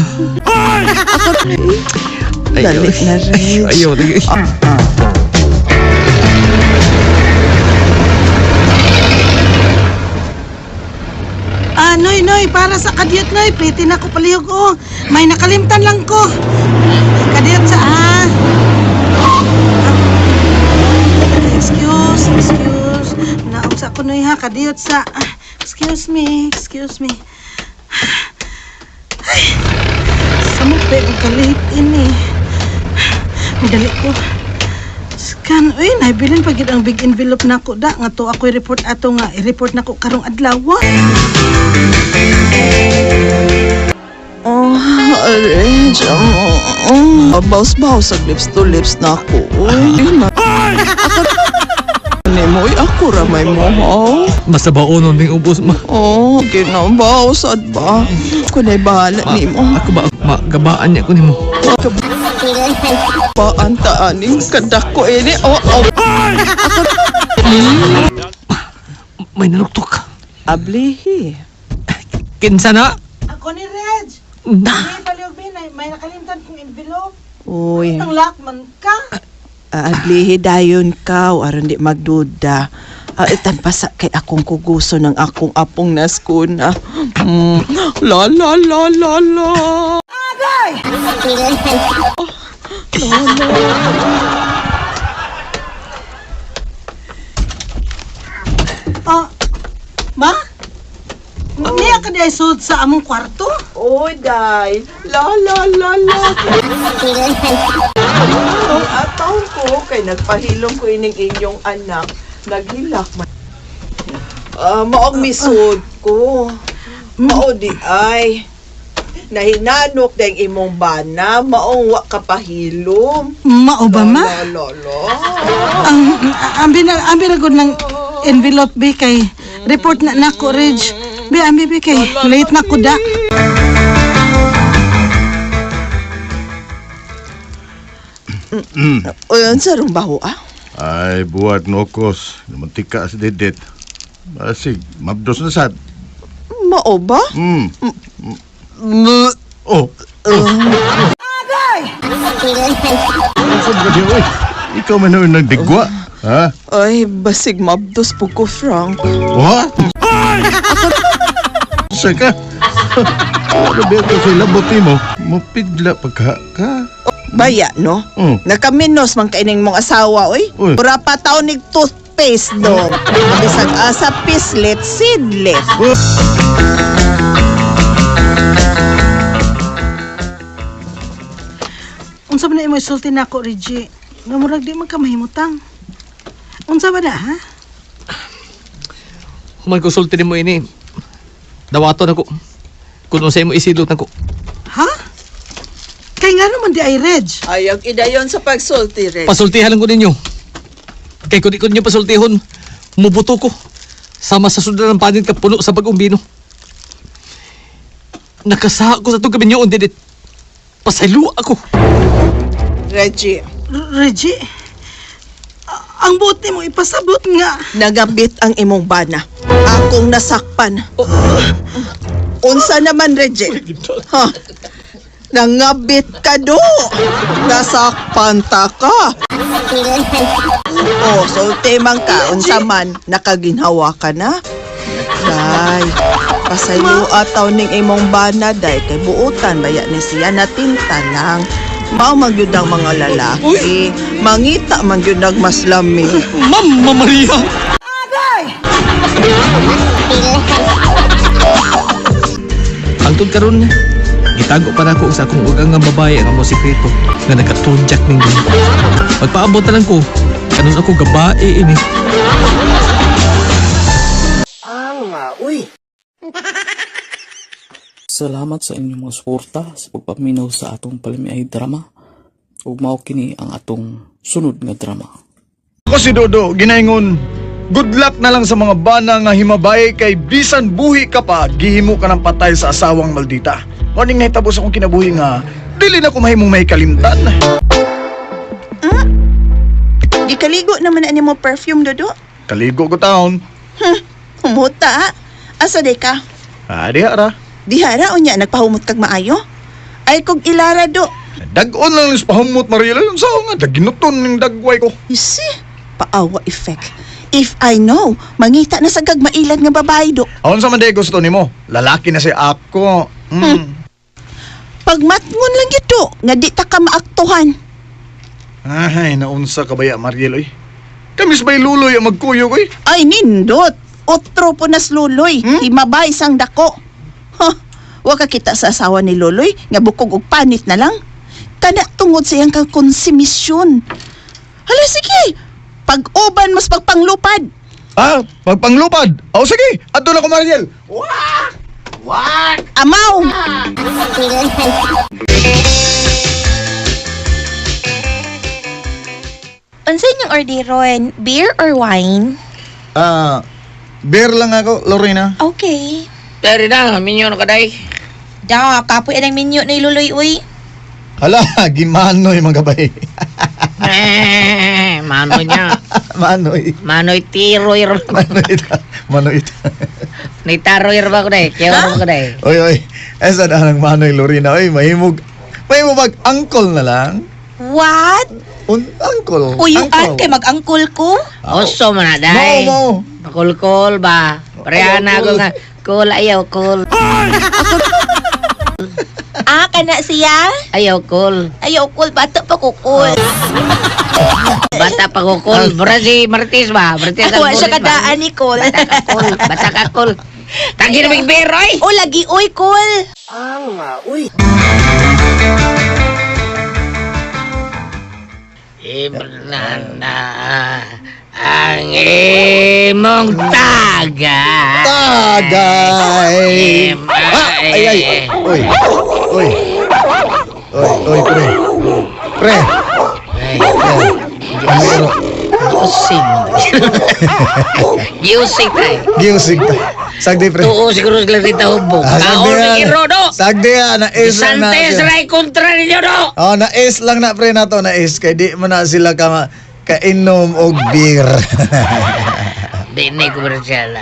Dali na, Reg. Ayaw, lagi. Noy, para sa kadiyot, Noy. Pretty na ko palihog, oh. May nakalimtan lang ko. Kadiyot sa, Excuse. Naugsa ko, Noy, ha. Kadiyot sa, excuse me. Ay, samupay ko kalit ini. Madali ko. Scan, uy, naibilin pagid ang big envelope na ko da. Nga to ako'y report ato nga. I-report na ko karong adlaw. Reg, bawas-bawas sa lips to lips na ako. Uy, Nemoy, ako ramay mo, ha? Masabaonon ng ubos, ma. Ginabawsad ba? Kunay bahala ni mo. Ako ba, magabaan niya ko ni mo. Paantaaning kadako ini. May nanuktok. Ablihi. Kinsa na? Ako ni Reg. Na. Paliog, may nakalimtan kong envelope. Uy. Ang lakman ka. Ablihi dayon ka, aron di magduda. Itan pa sa kay akong kuguso ng akong apong naskuna. La la la la la. Agay! Ma? Niya ka di sud sa among kwarto? Oy, day. La la la la. Ang ataw ko kay nagpahilom ko ining inyong anak. Naghilak man. Maong misud ko. Mao di ay. Nahinanok deng imong bana, maong wa kapahilom. Mao ba, ma? La. Ang binagod ng envelope be kay report na nako, Reg. Be, ambi be kay late na ko da. Uyon sa rong baho, ah? Ay, buhat nokos. Mantika sa didit. Asig, mabdos na sad. Mao ba? Oh. Agay! Ikaw man ang nagdigwa. Ha? Ay, basig mabdos po ko, Frank. What? Saka? Ano ba ito sa labotin mo? Mapigla pagka ka. Baya, no? Nakaminos man kaining mong asawa, oy. Pura pa taon nig toothpaste, do. Bisag asa pislet, seedlet. Unsa ba na imo isulti nako, Reggie? Namurag di man ka mahimutang. Unsa ba na, ha? Human konsulti mo ini. Dawaton ako. Kung sa imo isilot ako. Ha? Kay nga naman di ay, Reg. Ayag idayon sa pagsulti, Reg. Pasultihan lang ko ninyo. Kay kung di ko ninyo pasultihon, mubuto ko. Sama sa sundan ng panin ka puno sa bagong bino. Nakasaha ko sa itong gabi niyo, didit. Pasaylo ako. Reggie. Reggie? Ang buti mo ipasabot nga. Nagabit ang imong bana. Akong nasakpan. Unsa naman, Reggie? Ha? Nangabit ka do. Nasakpan ta ka. Oh, sulti man ka. Unsa man, nakaginhawa ka na? Day, pasaylo ataw ning imong bana, day. Kay buutan, baya ni siya natinta lang. Mao magyud ang mga lalaki. Mangita magyud ang mas lami. Mama Maria! Agay! Hangtod karon, gitago pa nako sa akong ugang nga babae ang among sikreto nga nagkatudyak ning din. Magpaabot na lang ko, kanon ako gabae ini. Salamat sa inyong mga suporta sa pagpaminaw sa atong palimiay drama. Ug mao kini ang atong sunod nga drama. Ako si Dodo, ginaingon, good luck na lang sa mga bana nga himabay kay bisan buhi ka pa, gihimo ka ng patay sa asawang maldita. Morning na itabos akong kinabuhi nga, dili na ko mahimong may kalimtan. Di kaligo naman ani mo perfume, Dodo. Kaligo ko taon. Humuta. Asa day ka? Diha ra. Dihara o niya nagpahumot kag maayo? Ay kog ilara, do. Dag-on lang lis pahumot, Mariela. Yung sao nga, daginuton ng dagway ko. You see? Paawa effect. If I know, mangita na sa gagmailan nga babae, do. Aon sa man day gusto nimo? Lalaki na si ako. Pagmatngon lang yun, do. Nga di ta ka maaktuhan. Ay, naunsa ka baya, Mariela, kamis ba'y luloy ang magkuyo ko, Ay, nindot. Otro po nas luloy. Himabay sang dako. Wa ka kita sa asawa ni Loloy nga bukog og panit na lang. Kana tungod sa iyang konsumisyon. Hala, sige. Pag-uban mas pagpanglupad. Pagpanglupad? O sige, ato na ko, Mariel. What? Amaw! Unsa inyong orderon? Beer or wine? Beer lang ako, Lorena. Okay. Dari na, minyo na kaday. Da, kapoy ang menu na iluloy, uy. Hala, gimanoy mga gabay. Manoy niya. Manoy. Manoy tiroy. Manoy ita. Nitaroyer ba ko day? Kaya ko day? Oy. Esa na ang manoy Lorena. Oy, mahimog mag-uncle na lang. What? Uncle. Uyuan kay mag-angkol ko? Oso man na day. Mo. Pakul-kul ba? Parehana ko nga. Cool, ayaw cool. Kana siya? Ayaw cool. Ayaw cool, bata pa ko cool. Bata pa ko cool. Brasi Martis ba? Martis Ako siya kadaan ni cool. Bata ka cool. Tagi na may beroy. O lagi uy cool. Uy. Ibnana ang imong Tagay. Ay. Oy, pre. Giusig tayo. Sagdi, pre. Oo, siguro sila rita hubog. Kaon ng iro, no? Sagdi, na-is lang na. Santes, ray kontra ninyo, no? Oh, na-is lang na, pre, na to. Na-is. Kaya di mo na sila kainom og beer. Di na komersyal.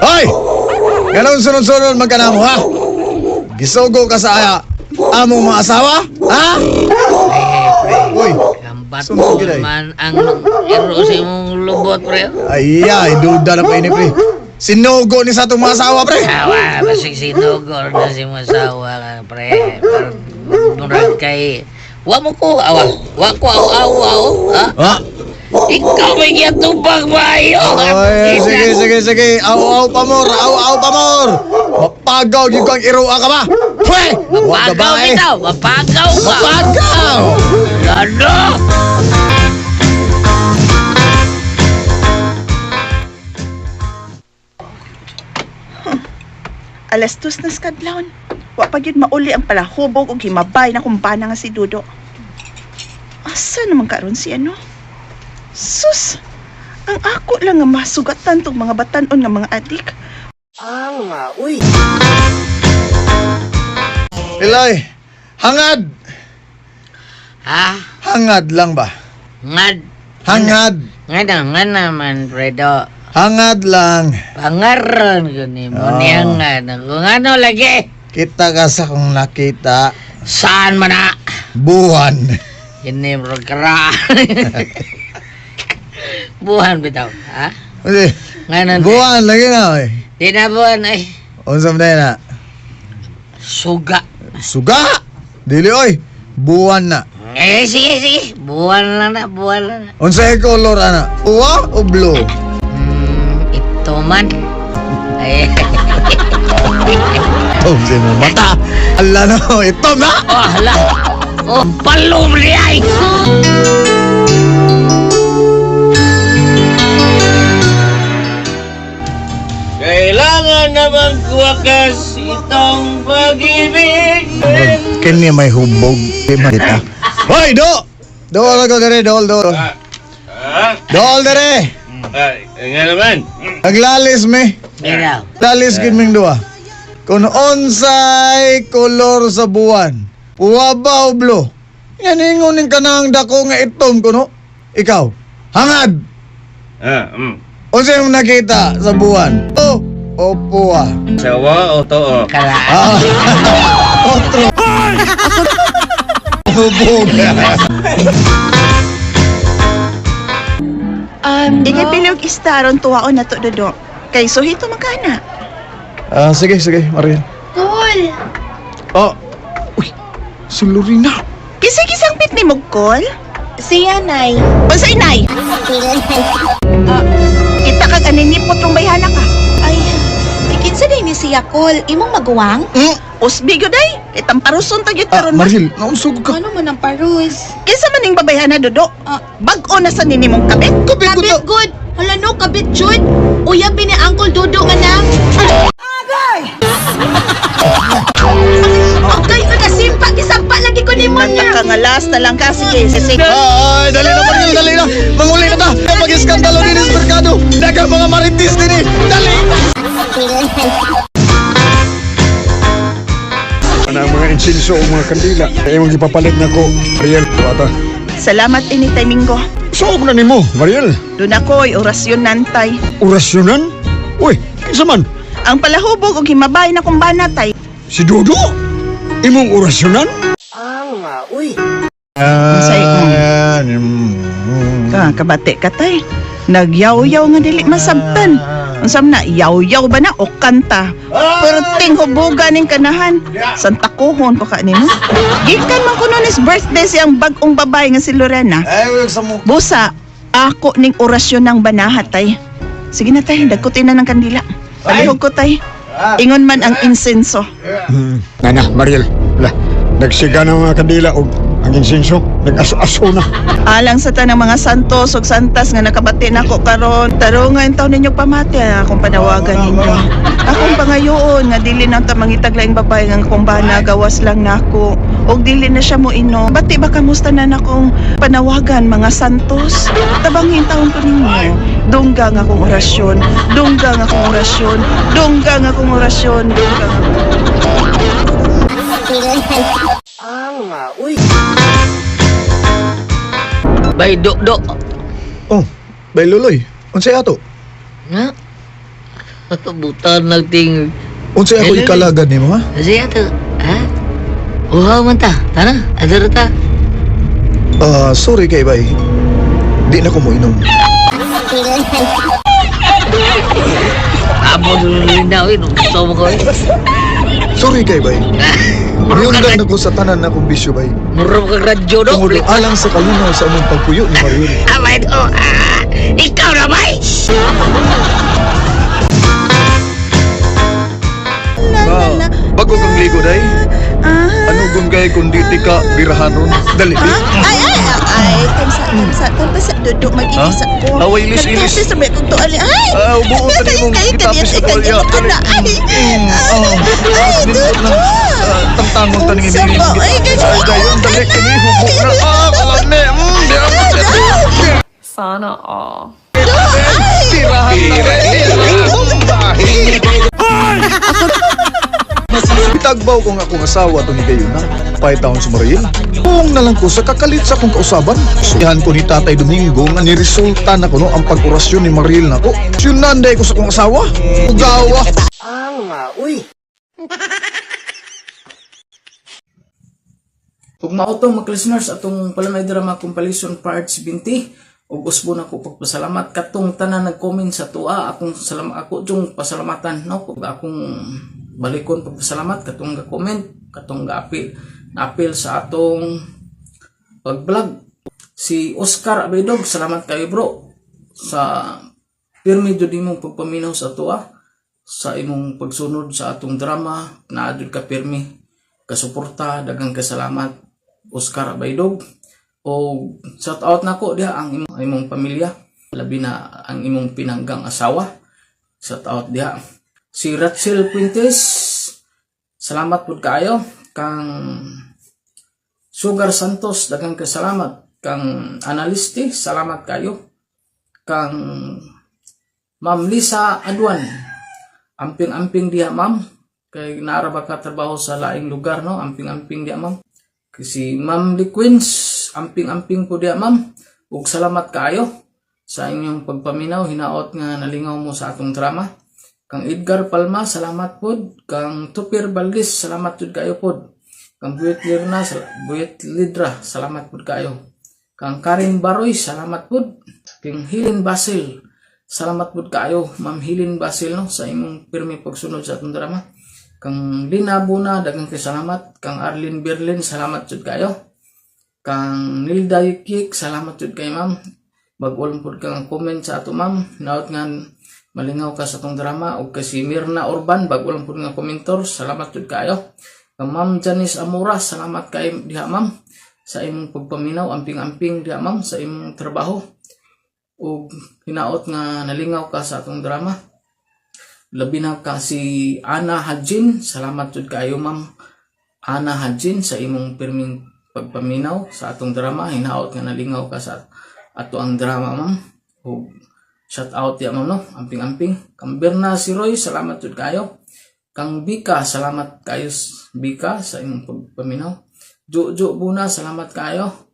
Hoy! Ganun sunod-sunod magkanamo, ha? Gisugo ka sa among mga asawa? Ha? Uy! Ba't man ang iro sa imong lubot, pre? Ay, duda na pa ini, pre. Sinugo ni sa itong mga asawa, pre. Awa, basig sinugor na si mga asawa, pre. Murag kay... Wa ko aw-aw, ha? Ha? Ikaw may giyatubang maayo. Ay, sige. Aw-aw pa more. Mapagaw yung kang iruwa ka ba? Pwe! Mapagaw bitaw. Mapagaw ka. Mapagaw! Ano? Alas 2 na skadlaon. Wa pa gyud mauli ang palahubog og himabay na kumpana nga si Dudo. Asa naman karon si ano? Sus! Ang ako lang nga masugatan tong mga batanon nga mga adik. Uy! Pilay, hangad! Ha? Hangad lang ba? Hangad! Nga naman, Fredo. Hangad lang. Pangaron ko ni mo niyangad. Kung ano lagi? Kita ka sa kung nakita. Saan man na? Buwan. Ini bergerak. Buwan bitaw, ha? Hindi. Ngayon buwan lagi na, oy. Di na buwan, ay. Unsam na? Suga. Suga? Dili, oy. Buwan na. Sige. Buwan lang na. Unsay color, ana? Uwa o blue? Ito man. Ay. Oh, sa mo mata. Ala na, ito na. Oh, hala. Oh, palumli ay. Kailangan naman kuwakas itong pag-ibig. Kanya may hubog. Di makita. Hoy, Do! Dool ako dere, dool. Dool dere! Nga naman. Naglalis me. Mira. Lalis kiming duwa. Kung onsay kolor sa buwan, puwa ba o blue? Yan ingunin ka na ang dako nga itom kuno. Ikaw, hangad! Unsay mong nakita sa buwan? To o puwa? Sawa o to? Otro. Hubog. Ikay bilog istaron tuwaon na to, Dodo. Kay suhito magkana. Sige, Mariel. Cool. Oh, uy, si Lorena. Kisig-isang pit ni Mugkol? Siya, Nay. Unsay Nay? Kita kag aninipot rong bayhana ka. Ay, ikinsa day ni siya, Cool. Imong maguwang? Usbigo day. Itamparuson ta gyud karon. Mariel, naunsog ka. Ano man ang parus? Kinsa man ning babayhana, Dodo? Bag-o na sa ninimong kabit? Kabit good. Hala no, kabit jud. Uyab ni Uncle Dodo nga na. Agay! Okay, nagasimpa. Gisampa lagi ko ni mo niya. Nakakangalas na lang ka. Sige. Ay, dali na, Mariel, dali na. Manguli na ta. Pag-iskandalo din sa merkado. Dagang mga maritis din eh. Dali! Ano ang mga insinso o mga kandila? Ay, mong ipapalit na ko, Mariel. Bata. Salamat anytime, Mingo. Soog na ni mo, Mariel. Doon ako'y orasyon nantay. Orasyonan? Uy, kisa man. ang palahubog og himabay na kong banatay. Si Dodo? Imong orasyonan? Unsay kabate ka tay. Nagyaw-yaw nga dili masabtan. Unsam na yaw-yaw ba na o kanta? Pero ting hubugan ning kanahan. Santakuhon pa ka nimo. Gikan man kuno nis birthday siyang bag-ong babay nga si Lorena. Busa, ako ning orasyon ng banahat tay. Sige na tay, dagkutin na ng kandila. Palihog ko tay. Ingon man ang insenso. Nana, Mariel. Nagsiga na mga kandila o ang insenso. Nag-aso na. Alang sa tanang mga santos ug santas nga nakabati nako karon, tarungan taw ninyo pamati akong panawagan ninyo. Akong pangayoon nga dili na ta mangitag laing babae nga kumbana gawas lang nako. Og dili na siya mo inom. Bati ba kamusta na nakong panawagan mga santos? Tabangin taon ko ninyo. Dungga nga akong orasyon. Dungga nga akong orasyon. Dungga nga akong orasyon. Dungga nga Bay, do. Oh, bay Luloy. Unsay ato? Nga? Butan nagting... Unsay ako ikalagad nimo ha? Kasi ato, ha? Uhaw man ta. Tana, adara ta. Sorry kay bay. Di na ko mo inom. Amo linaw eh, gusto mo ko eh. Sorry kay bay. Niyundan na ko sa tanan na kong bisyo bay. Murong kang radyo no? Tungod alang sa kalunaw sa among pagpuyo ni Mariel. Abay to, ikaw na bay! Bago kang ligo day. Ano gun kay kung di ka birahanon? Dali. Tanpa sa duduk mag-ilis ako. Away ilis-ilis. Kasi sabi kong tuwali. Ay! Buo ka rin mong itapis ka tuwalya. Ay, duduk! Tangtangon ta ningin ningin. Ay, ganyan. Dayon, dali kini hubog na. Kalane. Sana all. Tirahan na rin. Itagbaw ko nga akong asawa to ni gayon na. 5 taon sa Mariel. Buong na lang ko sa kakalit sa akong kausaban. Suyahan ko ni Tatay Domingo nga niresulta na ko no ang pag-orasyon ni Mariel na ko. Sinanday ko sa akong asawa. Ugawa. Ug mautong mga listeners atong Palamay Drama Compilation Part 20 ug usbo na ko pagpasalamat katong tanan nag-comment sa tua akong ako jung pasalamatan no ug akong balikon pagpasalamat katong ga-comment katong ga-apil sa atong pag-vlog si Oscar Abedog. Salamat kayo bro sa pirmi jud imong pagpaminaw sa tua sa imong pagsunod sa atong drama. Naadud ka pirmi kasuporta, daghang kasalamat Oscar Abedog. O shout out nako diha ang imong pamilya, labi na ang imong pinanggang asawa. Shout out diha si Rachel Puentes, salamat pud kaayo. Kang Sugar Santos, daghang kasalamat. Kang Analiste, salamat kayo. Kang Ma'am Lisa Adwan, amping-amping diha ma'am, kay naara ba ka trabaho sa laing lugar no, amping-amping diha ma'am. Si Ma'am Liquins, amping-amping po diya ma'am. Ug salamat kaayo sa inyong pagpaminaw, hinaot nga nalingaw mo sa atong drama. Kang Edgar Palma, salamat pod. Kang Tupir Valdez, salamat jud kayo pod. Kang Buet Lidra, salamat pod kayo. Kang Karin Baroy, salamat pod. Kang Hilin Basil, salamat pod kayo. Ma'am Hilin Basil no sa imong pirmi pagsunod sa atong drama. Kang Lina Buna, daghang salamat. Kang Arlene Berlin, salamat jud kayo. Kang Nilda Yukik, salamat jud kay ma'am. Bag-ulam pod kang comment sa ato ma'am. Naot nga malingaw ka sa atong drama. O kasi Mirna Orban, bag-ulam pod nga komentor, salamat jud kayo. Kang Ma'am Janice Amora, salamat kayo diha ma'am sa imong pagpaminaw, amping-amping diha ma'am sa imong trabaho. O hinaot nga nalingaw ka sa atong drama. Labi na ka si Ana Hajin, salamat jud kayo ma'am Ana Hajin sa imong pirming pagpaminaw sa atong drama. Hinaot nga nalingaw ka sa ato ang drama ma'am. O shout out ya ma'am no, amping-amping. Kang Berna si Roy, salamat jud kayo. Kang Bika, salamat kayo Bika sa imong pagpaminaw. Jojo Buna, salamat kayo.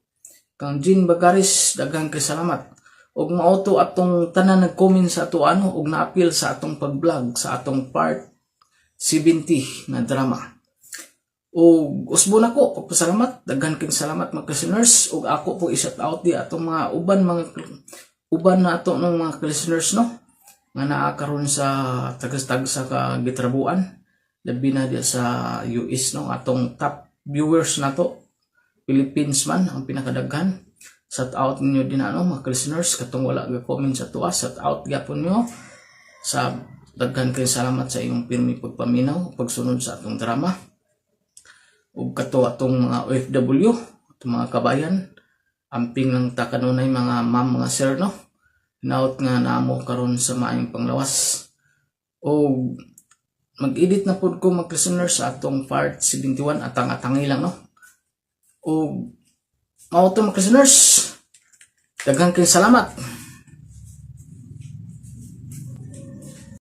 Kang Jean Bagaris, daghang kasalamat. ug mauto atong tanan nag-comment sa ato ug na-appeal sa atong pag-vlog sa atong part 70 nga drama. Ug usbo na ko pagpasalamat, daghan kayong salamat mga listeners, ug ako po i-shout out di atong mga uban na ato ng mga listeners no nga naa karon sa tagas-tagsa ka gitrabuan, labi na diya sa US no, atong top viewers na to Philippines man ang pinakadaghan. Shout out ninyo din mga listeners katong wala ga-comment sa tuwa, shout out gyapon nyo sa daghan kayong salamat sa inyong pirmi pagpaminaw pagsunod sa atong drama. Ug kato atong mga OFW, atong mga kabayan, amping ng takanunay mga ma'am, mga sir no, naot nga namo karon sa maayong panglawas. O mag-edit na pod ko mga listeners sa atong part 71, atang-atangi lang no. O mao to mga listeners, daghang kayong salamat.